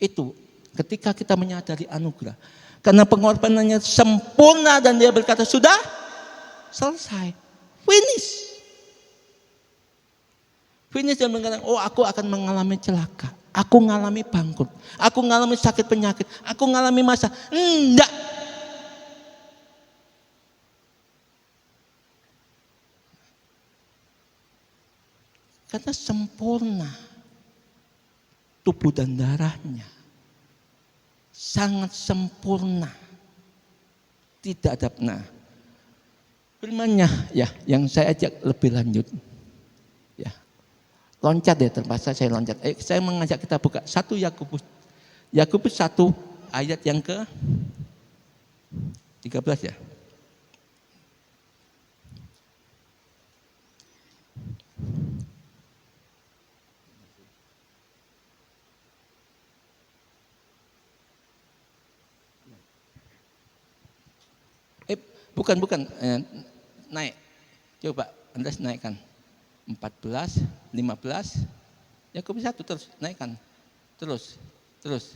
Itu ketika kita menyadari anugerah, karena pengorbanannya sempurna dan dia berkata sudah selesai, finish. Finish dan mengatakan, oh aku akan mengalami celaka, aku mengalami bangkrut, aku mengalami sakit penyakit, aku mengalami masa. Enggak. Karena sempurna tubuh dan darahnya. Sangat sempurna. Tidak ada. Nah, firman-Nya ya yang saya ajak lebih lanjut. Loncat deh, terpaksa saya loncat. Saya mengajak kita buka 1 Yakobus 1 ayat yang ke 13 ya. Bukan. Naik. Coba Anda naikkan. 14, 15, Yakobus 1 terus naikkan. Terus. 15,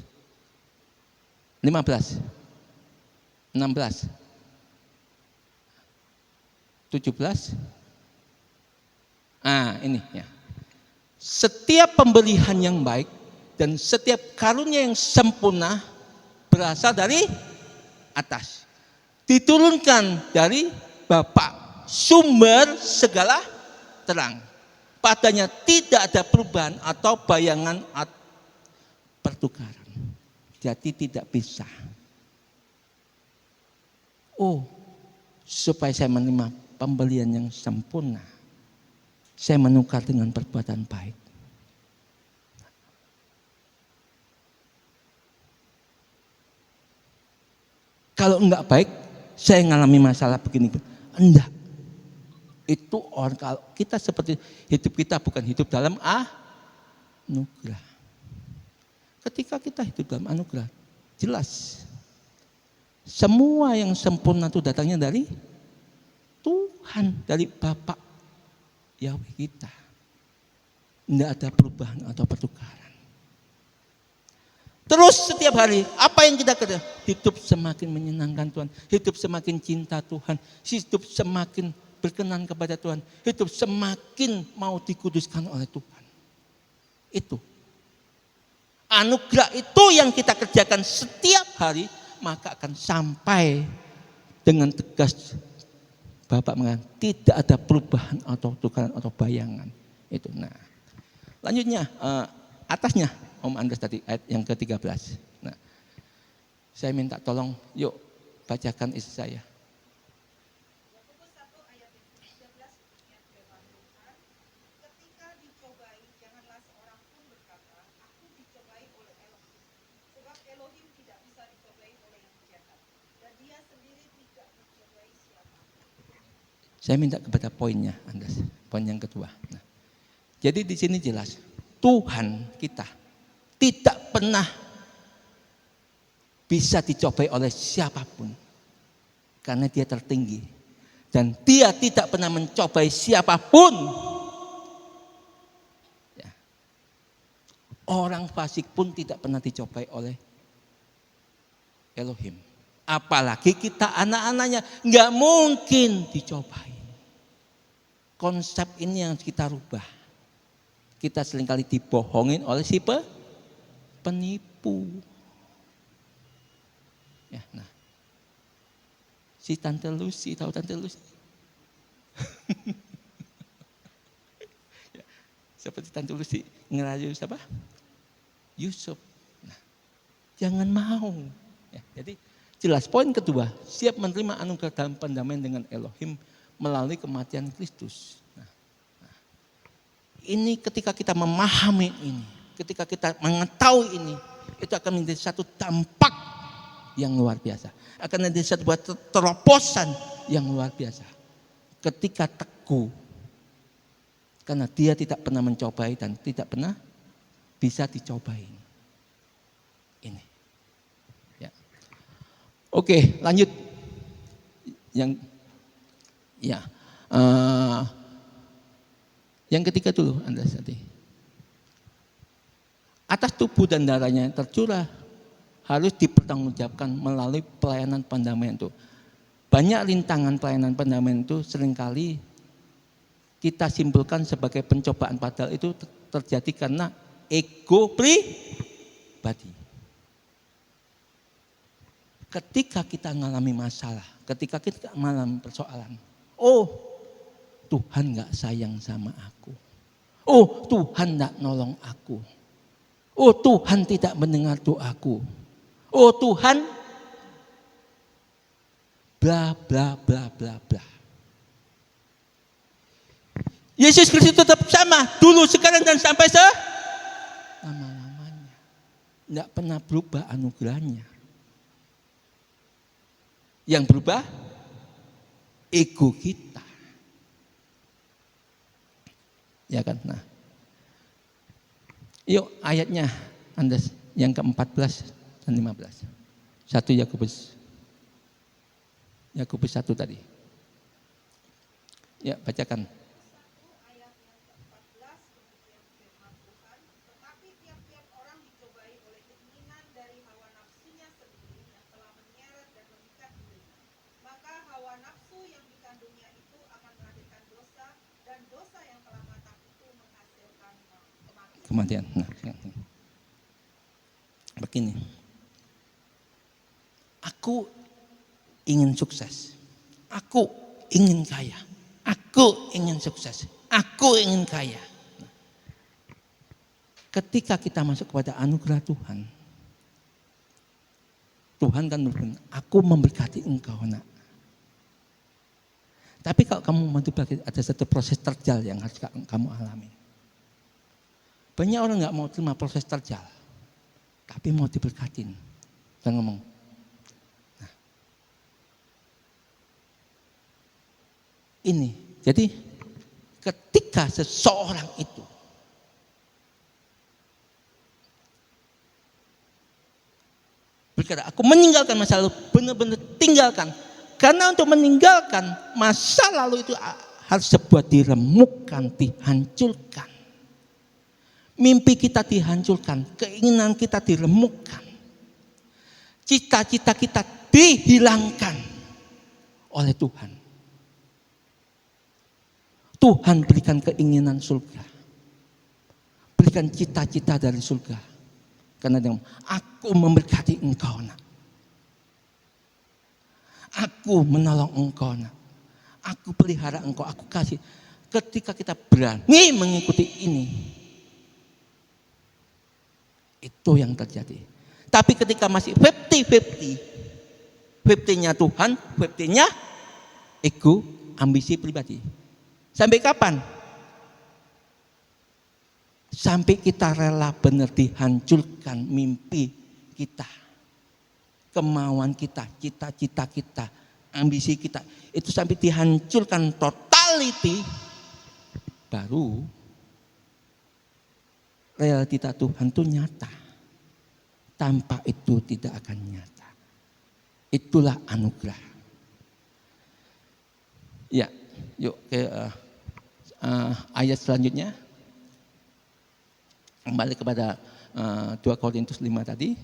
16, 17. Ini ya. Setiap pemberian yang baik dan setiap karunia yang sempurna berasal dari atas. Diturunkan dari Bapa, sumber segala terang. Padanya tidak ada perubahan atau bayangan atau pertukaran. Jadi tidak bisa. Oh, supaya saya menerima pembelian yang sempurna, saya menukar dengan perbuatan baik. Kalau enggak baik, saya mengalami masalah begini. Enggak. Itu orang, kalau kita seperti hidup kita bukan hidup dalam anugerah. Ketika kita hidup dalam anugerah, jelas semua yang sempurna itu datangnya dari Tuhan, dari Bapa Yahweh kita. Tidak ada perubahan atau pertukaran. Terus setiap hari, apa yang kita kerja? Hidup semakin menyenangkan Tuhan, hidup semakin cinta Tuhan, hidup semakin berkenan kepada Tuhan, hidup semakin mau dikuduskan oleh Tuhan. Itu. anugerah itu yang kita kerjakan setiap hari, maka akan sampai dengan tegas. Bapak mengatakan tidak ada perubahan atau tukaran atau bayangan. Itu. Nah, lanjutnya atasnya Om Andres tadi ayat yang ke-13. Nah, saya minta tolong yuk bacakan isi saya. Yakobus 1 ayat 13 demikian firman Tuhan, ketika dicobai janganlah seorang pun berkata, aku dicobai oleh Elohim. Sebab Elohim tidak bisa dicobai oleh yang jahat, dan dia sendiri tidak mencobai siapa. Saya minta kepada poinnya, Andres, poin yang kedua. Nah, jadi di sini jelas Tuhan kita tidak pernah bisa dicobai oleh siapapun karena dia tertinggi dan dia tidak pernah mencobai siapapun. Ya. Orang fasik pun tidak pernah dicobai oleh Elohim. Apalagi kita anak-anaknya nggak mungkin dicobai. Konsep ini yang kita rubah. Kita seringkali dibohongin oleh si penipu. Ya, nah. Si Tante Lucy, tahu Tante Lucy? Ya, seperti Tante Lucy ngerayu siapa? Yusuf. Nah, jangan mau. Ya, jadi jelas poin kedua, siap menerima anugerah dalam pendamaian dengan Elohim melalui kematian Kristus. Nah, ini ketika kita memahami ini, ketika kita mengetahui ini, itu akan menjadi satu dampak yang luar biasa. Akan menjadi satu buat terobosan yang luar biasa. Ketika teguh, karena dia tidak pernah mencobai dan tidak pernah bisa dicobai. Ini. Ya. Oke, lanjut. Yang ketiga dulu Anda tadi. Atas tubuh dan darahnya yang tercurah harus dipertanggungjawabkan melalui pelayanan pendamaian itu. Banyak rintangan pelayanan pendamaian itu seringkali kita simpulkan sebagai pencobaan, padahal itu terjadi karena ego pribadi. Ketika kita mengalami masalah, ketika kita mengalami persoalan, oh Tuhan gak sayang sama aku. Oh Tuhan gak nolong aku. Oh Tuhan tidak mendengar doaku. Oh Tuhan bla bla bla bla bla. Yesus Kristus tetap sama dulu, sekarang dan sampai selama-lamanya. Tidak pernah berubah anugerahnya. Yang berubah ego kita. Ya kan? Nah. Yuk ayatnya Anda yang ke-14 dan 15. 1 Yakobus 1 tadi. Ya, bacakan. 1 ayat yang ke-14 demikian firman Tuhan, tetapi tiap-tiap orang dicobai oleh keinginan dari hawa nafsunya sendiri yang telah menyeret dan memikat dirinya. Maka hawa nafsu yang dikandungnya itu akan melahirkan dosa, dan dosa yang telah matang itu menghasilkan kematian. Nah, begini. Aku ingin sukses. Aku ingin kaya. Aku ingin sukses. Aku ingin kaya. Nah, ketika kita masuk kepada anugerah Tuhan, Tuhan kan berfirman, aku memberkati engkau nak. Tapi kalau kamu mau diberkati, ada satu proses terjal yang harus kamu alami. Banyak orang nggak mau terima proses terjal, tapi mau diberkatin. Dan ngomong, nah, ini. Jadi ketika seseorang itu berkata, aku meninggalkan masa lalu, benar-benar tinggalkan. Karena untuk meninggalkan masa lalu itu harus sebuah diremukkan, dihancurkan. Mimpi kita dihancurkan, keinginan kita diremukkan. Cita-cita kita dihilangkan oleh Tuhan. Tuhan berikan keinginan surga. Berikan cita-cita dari surga. Karena dia ngomong, aku memberkati engkau nak. Aku menolong engkau nak. Aku pelihara engkau, aku kasih. Ketika kita berani mengikuti ini, itu yang terjadi. Tapi ketika masih 50-50, 50-nya Tuhan, 50-nya ego, ambisi pribadi. Sampai kapan? Sampai kita rela benar dihancurkan mimpi kita, kemauan kita, cita-cita kita, ambisi kita. Itu sampai dihancurkan totality, baru realita Tuhan itu nyata. Tanpa itu tidak akan nyata. Itulah anugerah. Ya, yuk ke ayat selanjutnya. Kembali kepada 2 Korintus 5 tadi. 2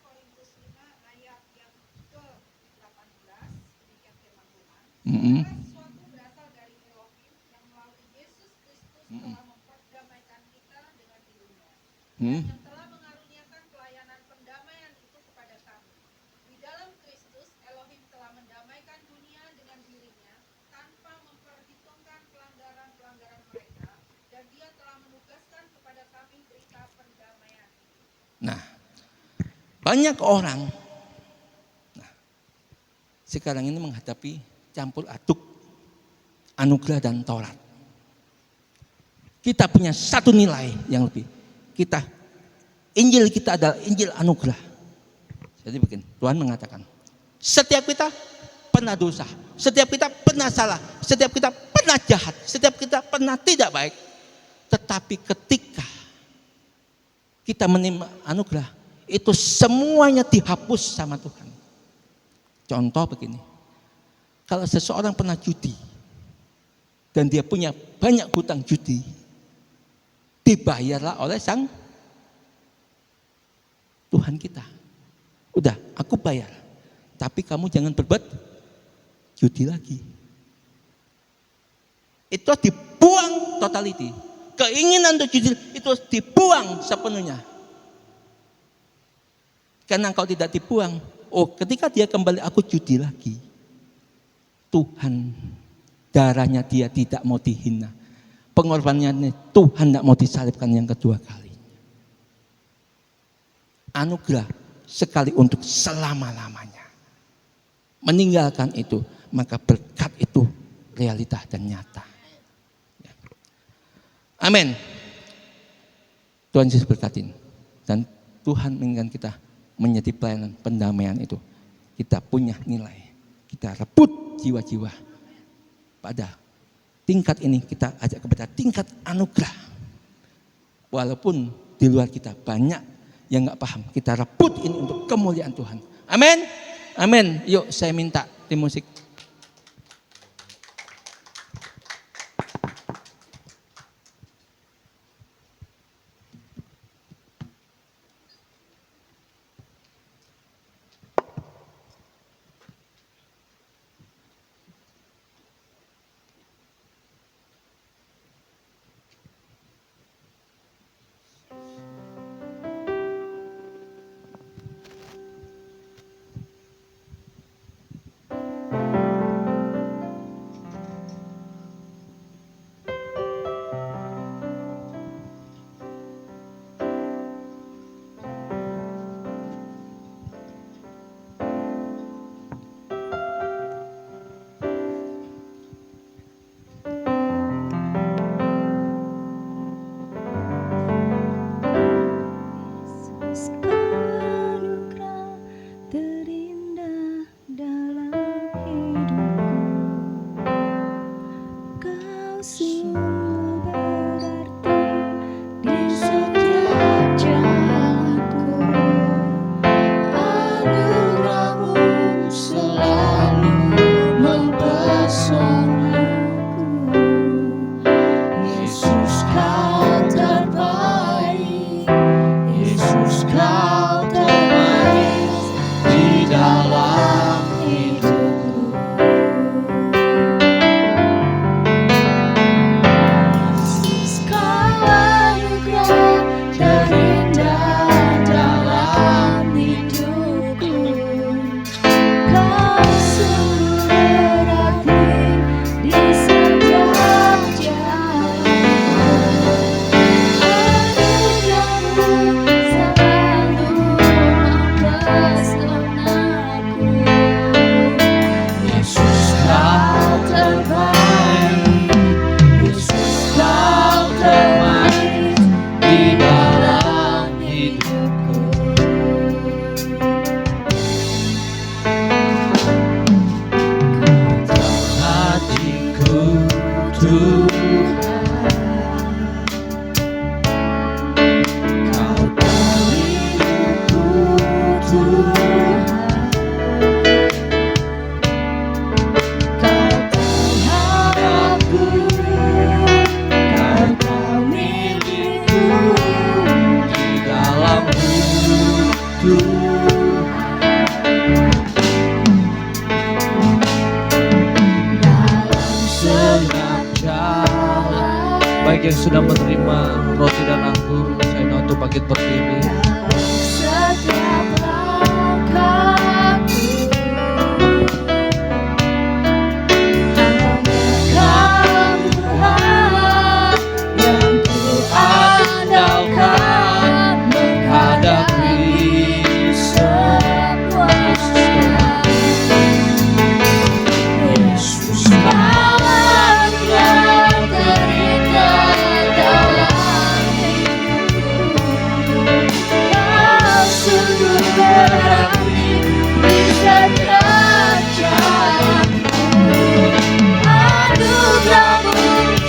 Korintus 5 ayat yang ke-18, demikian firman Tuhan. Mm-mm. Segala sesuatu berasal dari Elohim yang melalui Yesus Kristus telah memperdamaikan kita dengan dirinya. Hmm. Yang telah mengaruniakan pelayanan pendamaian itu kepada kami. Di dalam Kristus, Elohim telah mendamaikan dunia dengan dirinya tanpa memperhitungkan pelanggaran-pelanggaran mereka, dan Dia telah menugaskan kepada kami berita pendamaian. Nah, banyak orang sekarang ini menghadapi campur aduk anugerah dan Taurat. Kita punya satu nilai yang lebih. Injil kita adalah Injil anugerah. Jadi begini, Tuhan mengatakan, setiap kita pernah dosa, setiap kita pernah salah, setiap kita pernah jahat, setiap kita pernah tidak baik. Tetapi ketika kita menerima anugerah, itu semuanya dihapus sama Tuhan. Contoh begini, kalau seseorang pernah judi dan dia punya banyak hutang judi, dibayarlah oleh sang Tuhan kita. Udah, aku bayar. Tapi kamu jangan berbuat judi lagi. Itu dibuang totality. Keinginan untuk judi itu dibuang sepenuhnya. Karena kalau tidak dibuang, ketika dia kembali aku judi lagi. Tuhan, darahnya dia tidak mau dihina. Pengorbanannya Tuhan tidak mau disalibkan yang kedua kali. Anugerah sekali untuk selama-lamanya. Meninggalkan itu, maka berkat itu realita dan nyata. Ya. Amin. Tuhan Yesus berkatin. Dan Tuhan menginginkan kita menjadi pelayanan pendamaian itu. Kita punya nilai. Kita rebut jiwa-jiwa. Pada tingkat ini kita ajak kepada tingkat anugerah. Walaupun di luar kita banyak yang gak paham, kita rebut ini untuk kemuliaan Tuhan. Amin. Amin. Yuk saya minta tim musik. Baik yang sudah menerima roti dan anggur, saya ingin untuk bangkit berdiri. Setiap langkahku hanya Tuhan yang ku andalkan menghadapi semua. Yesus kawan yang derita dalam hidupku, Kau sungguh berarti di setiap jalanku. Anugerahmu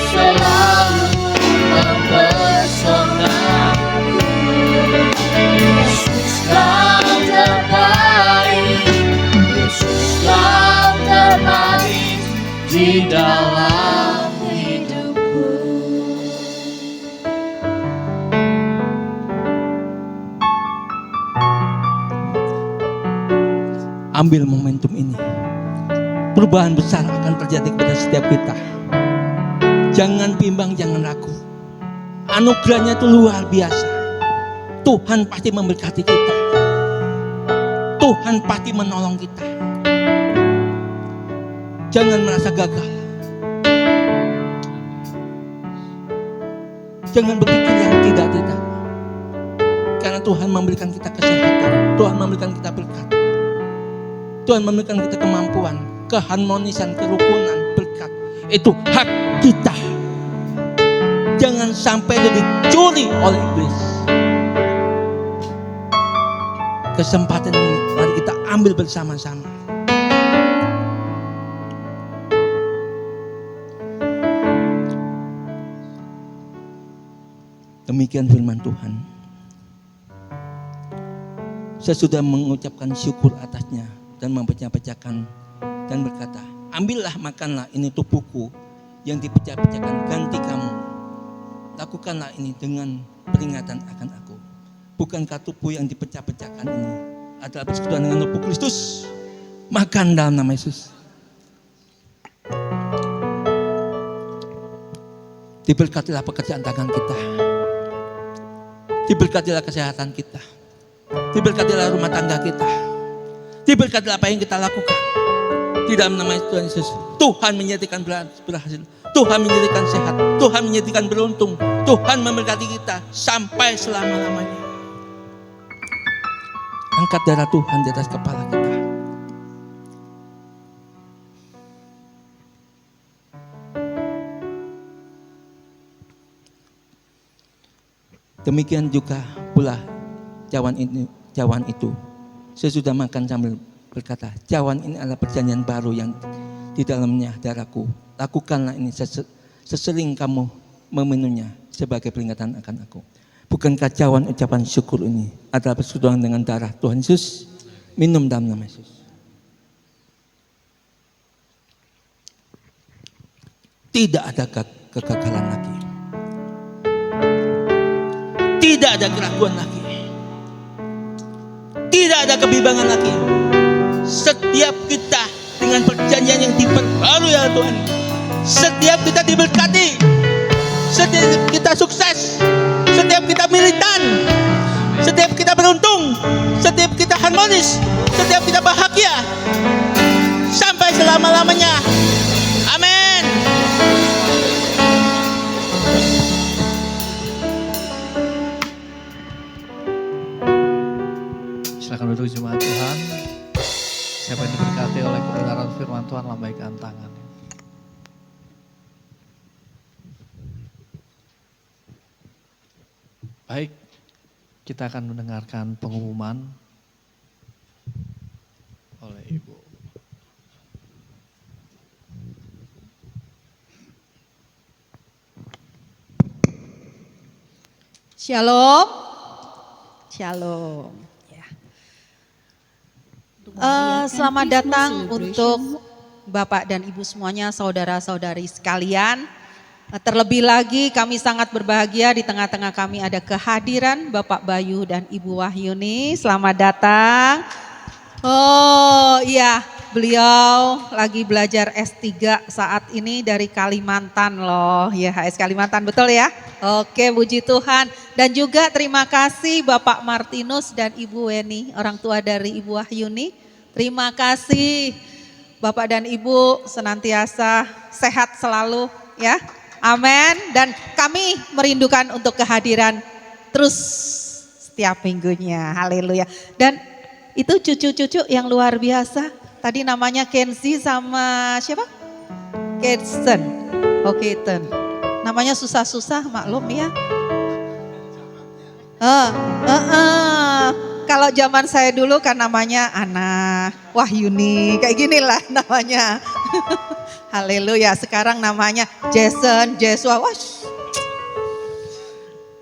selalu mempesonaku. Yesus Kau terbaik, Yesus Kau terbaik di dalam hidupku. Ambil momentum ini. Perubahan besar akan terjadi kepada setiap kita. Jangan bimbang, jangan ragu. Anugerahnya itu luar biasa. Tuhan pasti memberkati kita. Tuhan pasti menolong kita. Jangan merasa gagal. Jangan berpikir yang tidak-tidak. Karena Tuhan memberikan kita kesehatan. Tuhan memberikan kita berkat. Tuhan memberikan kita kemampuan, keharmonisan, kerukunan, berkat. Itu hak kita. Jangan sampai itu dicuri oleh iblis. Kesempatan ini mari kita ambil bersama-sama. Demikian firman Tuhan. Saya sudah mengucapkan syukur atasnya dan memecah-pecahkan dan berkata, ambillah makanlah, ini tubuhku yang dipecah-pecahkan ganti kamu. Lakukanlah ini dengan peringatan akan aku. Bukankah tubuh yang dipecah-pecahkan ini adalah persekutuan dengan tubuh Kristus? Makan dalam nama Yesus. Diberkatilah pekerjaan tangan kita. Diberkatilah kesehatan kita. Diberkatilah rumah tangga kita. Diberkatilah apa yang kita lakukan. Di dalam nama Tuhan Yesus. Tuhan menyediakan berhasil. Tuhan menyediakan sehat. Tuhan menyediakan beruntung. Tuhan memberkati kita sampai selama-lamanya. Angkat darah Tuhan di atas kepala kita. Demikian juga pula cawan itu. Saya sudah makan sambil berkata, cawan ini adalah perjanjian baru yang di dalamnya darahku. Lakukanlah ini sesering kamu meminumnya sebagai peringatan akan aku. Bukankah cawan ucapan syukur ini adalah persekutuan dengan darah Tuhan Yesus? Minum dalam nama Yesus. Tidak ada kegagalan lagi. Tidak ada keraguan lagi. Tidak ada kebimbangan lagi. Setiap kita dengan perjanjian yang diperbarui oleh Tuhan. Setiap kita diberkati. Setiap kita sukses. Setiap kita militan. Setiap kita beruntung. Setiap kita harmonis. Setiap kita bahagia. Sampai selama-lamanya. Amin. Silakan duduk jemaat Tuhan. Siapa yang diberkati oleh kebenaran firman Tuhan, lambaikan tangan. Baik, kita akan mendengarkan pengumuman oleh Ibu. Shalom. Shalom. Ya. Selamat datang untuk Bapak dan Ibu semuanya, saudara-saudari sekalian. Terlebih lagi kami sangat berbahagia di tengah-tengah kami ada kehadiran Bapak Bayu dan Ibu Wahyuni. Selamat datang. Oh iya, beliau lagi belajar S3 saat ini dari Kalimantan loh. Ya, HS Kalimantan, betul ya? Oke, puji Tuhan. Dan juga terima kasih Bapak Martinus dan Ibu Weni, orang tua dari Ibu Wahyuni. Terima kasih Bapak dan Ibu senantiasa sehat selalu ya. Amin. Dan kami merindukan untuk kehadiran terus setiap minggunya. Haleluya. Dan itu cucu-cucu yang luar biasa. Tadi namanya Kenzi sama siapa? Keaton. Oh, Keaton. Namanya susah-susah, maklum ya. Kalau zaman saya dulu kan namanya Ana Wahyuni, kayak ginilah namanya. Haleluya. Sekarang namanya Jason, Joshua,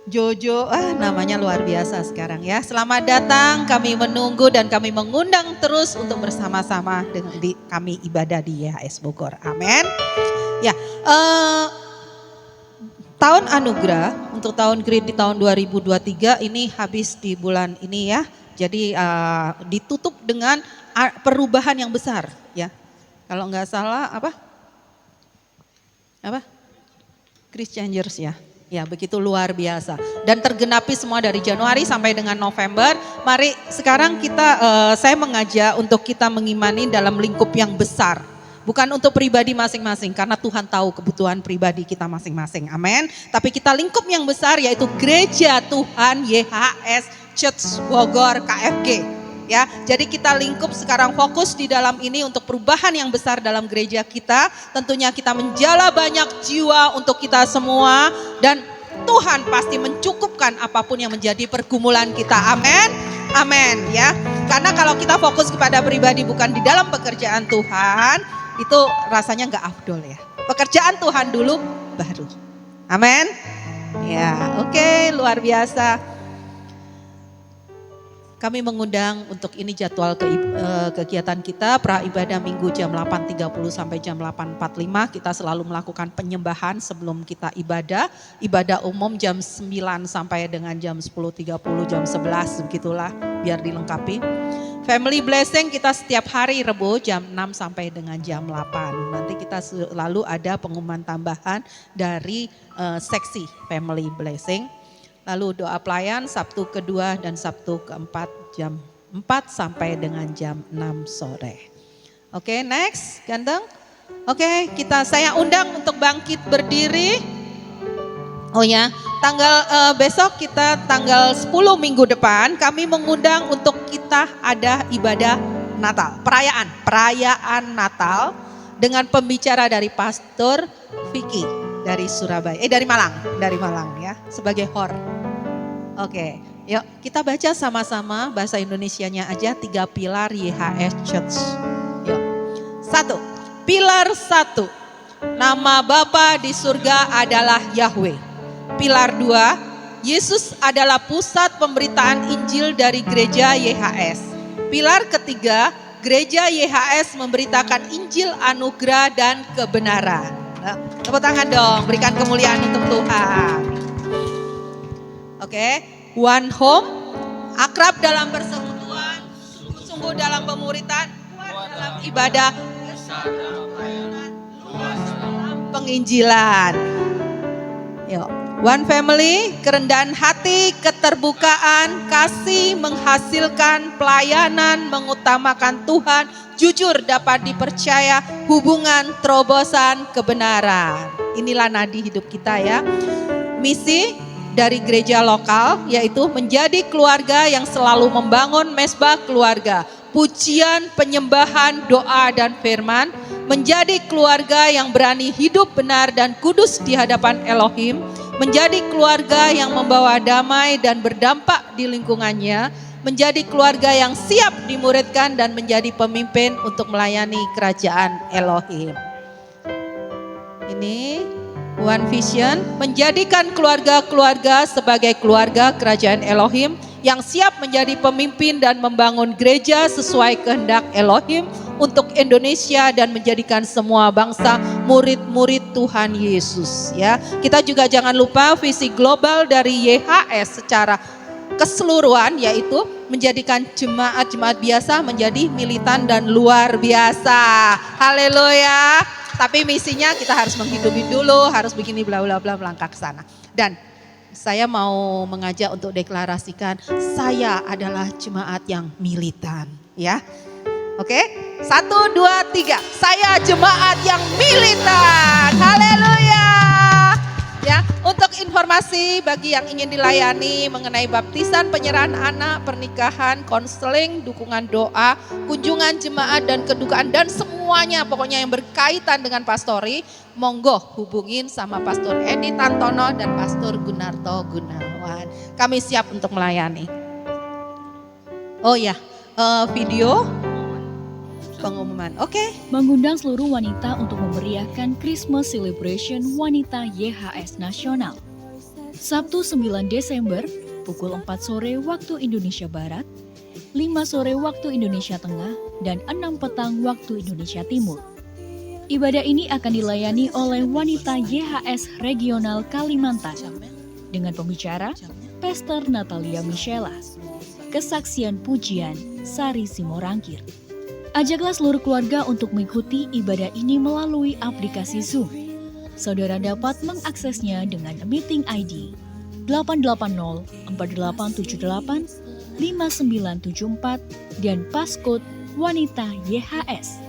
Jojo, namanya luar biasa sekarang ya. Selamat datang, kami menunggu dan kami mengundang terus untuk bersama-sama dengan kami ibadah di YHS Bogor. Amin. Ya, tahun anugerah untuk tahun Grid di tahun 2023 ini habis di bulan ini ya. Jadi ditutup dengan perubahan yang besar ya. Kalau nggak salah apa? Chris Changers ya. Ya begitu luar biasa. Dan tergenapi semua dari Januari sampai dengan November. Mari sekarang saya mengajak untuk kita mengimani dalam lingkup yang besar. Bukan untuk pribadi masing-masing karena Tuhan tahu kebutuhan pribadi kita masing-masing. Amin. Tapi kita lingkup yang besar yaitu Gereja Tuhan YHS Church Bogor KFG. Ya, jadi kita lingkup sekarang fokus di dalam ini untuk perubahan yang besar dalam gereja kita. Tentunya kita menjala banyak jiwa untuk kita semua dan Tuhan pasti mencukupkan apapun yang menjadi pergumulan kita. Amin. Amin ya. Karena kalau kita fokus kepada pribadi bukan di dalam pekerjaan Tuhan, itu rasanya nggak afdol ya. Pekerjaan Tuhan dulu baru. Amin. Ya, oke, luar biasa. Kami mengundang untuk ini jadwal kegiatan kita, pra ibadah minggu jam 8.30 sampai jam 8.45. Kita selalu melakukan penyembahan sebelum kita ibadah. Ibadah umum jam 9 sampai dengan jam 10.30, jam 11 begitulah biar dilengkapi. Family blessing kita setiap hari Rebo jam 6 sampai dengan jam 8. Nanti kita selalu ada pengumuman tambahan dari seksi family blessing. Lalu doa pelayan Sabtu kedua dan Sabtu keempat jam 4 sampai dengan jam 6 sore. Oke, next, ganteng. Oke, saya undang untuk bangkit berdiri. Oh ya, besok kita tanggal 10 minggu depan kami mengundang untuk kita ada ibadah Natal, perayaan Natal dengan pembicara dari Pastor Vicky dari Surabaya, dari Malang ya, sebagai hor. Oke, yuk kita baca sama-sama bahasa Indonesianya aja 3 pilar YHS Church. Yuk. 1. Pilar 1. Nama Bapa di surga adalah Yahweh. Pilar 2. Yesus adalah pusat pemberitaan Injil dari gereja YHS. Pilar ketiga, gereja YHS memberitakan Injil anugerah dan kebenaran. Nah, tepuk tangan dong, berikan kemuliaan untuk Tuhan. Oke, one home, akrab dalam persekutuan, sungguh-sungguh dalam pemuritan, kuat dalam ibadah, besar dalam pelayanan, luas dalam penginjilan. Yuk, one family, kerendahan hati, keterbukaan, kasih, menghasilkan pelayanan, mengutamakan Tuhan, jujur dapat dipercaya, hubungan, terobosan, kebenaran. Inilah nadi hidup kita ya. Misi dari gereja lokal yaitu menjadi keluarga yang selalu membangun mesbah keluarga, pujian, penyembahan, doa dan firman, menjadi keluarga yang berani hidup benar dan kudus di hadapan Elohim, menjadi keluarga yang membawa damai dan berdampak di lingkungannya, menjadi keluarga yang siap dimuridkan dan menjadi pemimpin untuk melayani kerajaan Elohim. Ini One Vision, menjadikan keluarga-keluarga sebagai keluarga kerajaan Elohim yang siap menjadi pemimpin dan membangun gereja sesuai kehendak Elohim untuk Indonesia dan menjadikan semua bangsa murid-murid Tuhan Yesus ya. Kita juga jangan lupa visi global dari YHS secara keseluruhan, yaitu menjadikan jemaat-jemaat biasa menjadi militan dan luar biasa. Haleluya. Tapi misinya kita harus menghidupi dulu, harus begini bla bla bla melangkah ke sana. Dan saya mau mengajak untuk deklarasikan, saya adalah jemaat yang militan, ya. Oke, 1, 2, 3. Saya jemaat yang militan. Haleluya. Ya, untuk informasi bagi yang ingin dilayani mengenai baptisan, penyerahan anak, pernikahan, konseling, dukungan doa, kunjungan jemaat dan kedukaan dan semuanya pokoknya yang berkaitan dengan pastori, monggo hubungin sama Pastor Edi Tantono dan Pastor Gunarto Gunawan. Kami siap untuk melayani. Oh ya, video pengumuman. Oke. Mengundang seluruh wanita untuk memeriahkan Christmas Celebration Wanita YHS Nasional. Sabtu 9 Desember, pukul 4 sore waktu Indonesia Barat, 5 sore waktu Indonesia Tengah, dan 6 petang waktu Indonesia Timur. Ibadah ini akan dilayani oleh wanita YHS Regional Kalimantan dengan pembicara Pastor Natalia Michela. Kesaksian pujian Sari Simorangkir. Ajaklah seluruh keluarga untuk mengikuti ibadah ini melalui aplikasi Zoom. Saudara dapat mengaksesnya dengan meeting ID 880-4878-5974 dan passcode Wanita YHS.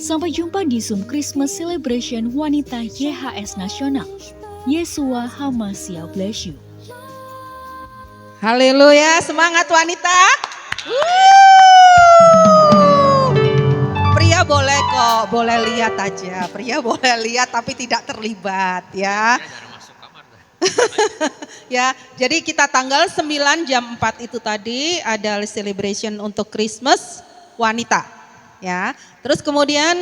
Sampai jumpa di Zoom Christmas Celebration Wanita YHS Nasional. Yesua Hamasia bless you. Haleluya, semangat wanita. Pria boleh kok, boleh lihat aja. Pria boleh lihat tapi tidak terlibat ya. Ya, jadi kita tanggal 9 jam 4 itu tadi ada celebration untuk Christmas wanita. Ya, terus kemudian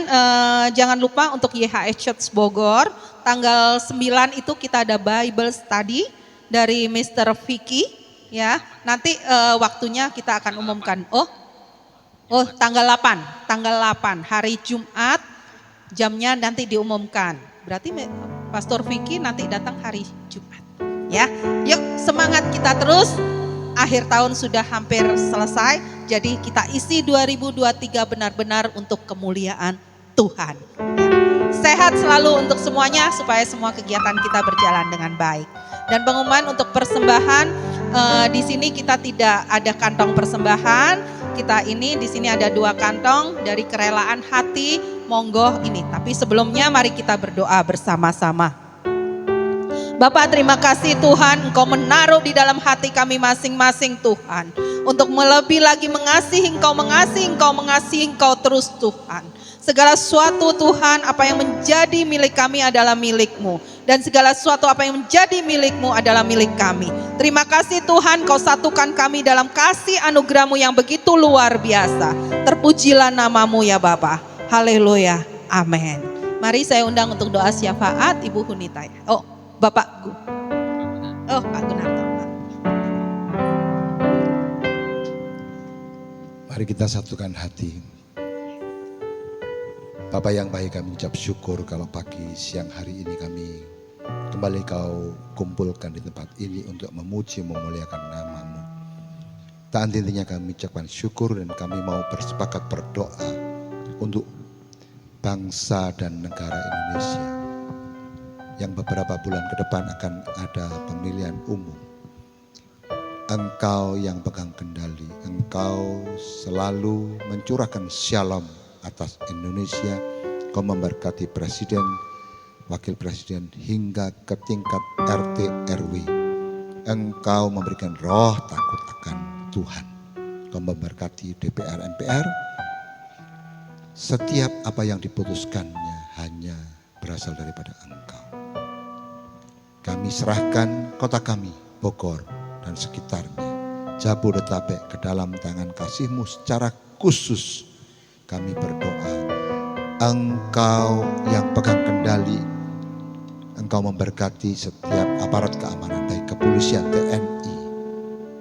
jangan lupa untuk YHS Church Bogor tanggal 9 itu kita ada Bible Study dari Mr. Vicky. Ya, nanti waktunya kita akan umumkan. Oh, tanggal 8 hari Jumat, jamnya nanti diumumkan. Berarti Pastor Vicky nanti datang hari Jumat. Ya, yuk semangat kita terus. Akhir tahun sudah hampir selesai, jadi kita isi 2023 benar-benar untuk kemuliaan Tuhan. Sehat selalu untuk semuanya supaya semua kegiatan kita berjalan dengan baik. Dan pengumuman untuk persembahan, di sini kita tidak ada kantong persembahan. Kita ini di sini ada 2 kantong dari kerelaan hati, monggo ini. Tapi sebelumnya mari kita berdoa bersama-sama. Bapak, terima kasih Tuhan, Engkau menaruh di dalam hati kami masing-masing Tuhan. Untuk melebih lagi mengasihi Engkau terus Tuhan. Segala sesuatu Tuhan, apa yang menjadi milik kami adalah milik-Mu. Dan segala sesuatu apa yang menjadi milik-Mu adalah milik kami. Terima kasih Tuhan, Kau satukan kami dalam kasih anugerah-Mu yang begitu luar biasa. Terpujilah nama-Mu ya Bapa. Haleluya, amin. Mari saya undang untuk doa syafaat Ibu Hunita. Bapak Pak Gunarto. Mari kita satukan hati. Bapak yang baik, kami ucap syukur kalau pagi siang hari ini kami kembali Kau kumpulkan di tempat ini untuk memuji memuliakan nama-Mu. Tak henti-hentinya kami ucapkan syukur dan kami mau bersepakat berdoa untuk bangsa dan negara Indonesia. Yang beberapa bulan ke depan akan ada pemilihan umum. Engkau yang pegang kendali, Engkau selalu mencurahkan shalom atas Indonesia. Kau memberkati presiden, wakil presiden hingga ke tingkat RT RW. Engkau memberikan roh takut akan Tuhan. Kau memberkati DPR MPR. Setiap apa yang diputuskannya hanya berasal daripada Engkau. Kami serahkan kota kami, Bogor dan sekitarnya, Jabodetabek ke dalam tangan kasih-Mu secara khusus. Kami berdoa, Engkau yang pegang kendali, Engkau memberkati setiap aparat keamanan, baik kepolisian, TNI,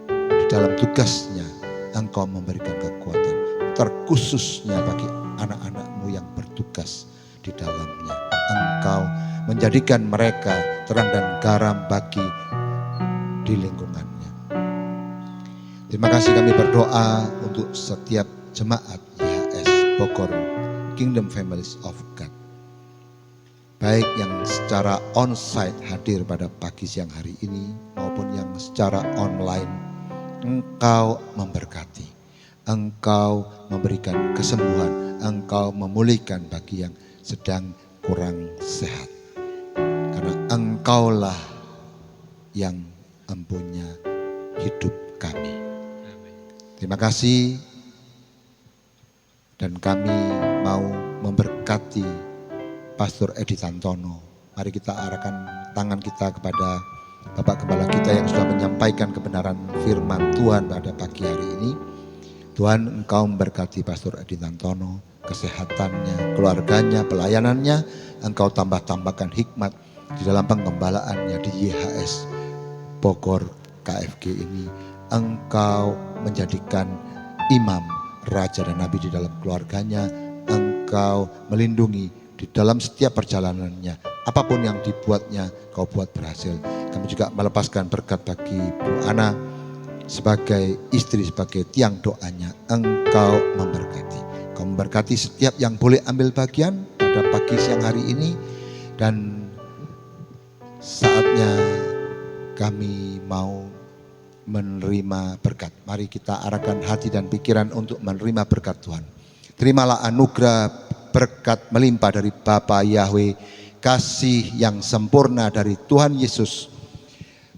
di dalam tugasnya Engkau memberikan kekuatan, terkhususnya bagi anak-anak-Mu yang bertugas di dalamnya. Engkau menjadikan mereka terang dan garam bagi di lingkungannya. Terima kasih kami berdoa untuk setiap jemaat YHS Bogor Kingdom Families of God. Baik yang secara on-site hadir pada pagi siang hari ini maupun yang secara online. Engkau memberkati, Engkau memberikan kesembuhan, Engkau memulihkan bagi yang sedang kurang sehat. Karena Engkaulah yang empunya hidup kami. Terima kasih, dan kami mau memberkati Pastor Edi Tantono. Mari kita arahkan tangan kita kepada Bapak Gembala kita yang sudah menyampaikan kebenaran firman Tuhan pada pagi hari ini. Tuhan, Engkau memberkati Pastor Edi Tantono, kesehatannya, keluarganya, pelayanannya. Engkau tambahkan hikmat di dalam penggembalaannya di YHS Bogor KFG ini. Engkau menjadikan imam, raja dan nabi di dalam keluarganya. Engkau melindungi di dalam setiap perjalanannya. Apapun yang dibuatnya, Kau buat berhasil. Kami juga melepaskan berkat bagi Bu Ana sebagai istri, sebagai tiang doanya. Engkau memberkati. Kau memberkati setiap yang boleh ambil bagian pada pagi siang hari ini. Dan saatnya kami mau menerima berkat. Mari kita arahkan hati dan pikiran untuk menerima berkat Tuhan. Terimalah anugerah berkat melimpah dari Bapa Yahweh, kasih yang sempurna dari Tuhan Yesus,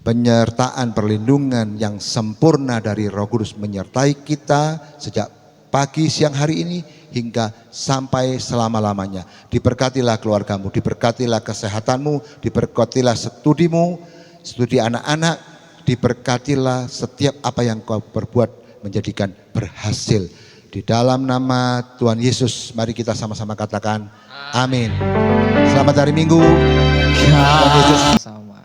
penyertaan perlindungan yang sempurna dari Roh Kudus menyertai kita sejak pagi siang hari ini hingga sampai selama-lamanya. Diberkatilah keluargamu, diberkatilah kesehatanmu, diberkatilah studimu, studi anak-anak, diberkatilah setiap apa yang kau berbuat menjadikan berhasil. Di dalam nama Tuhan Yesus, mari kita sama-sama katakan amin. Selamat hari Minggu. Tuhan Yesus.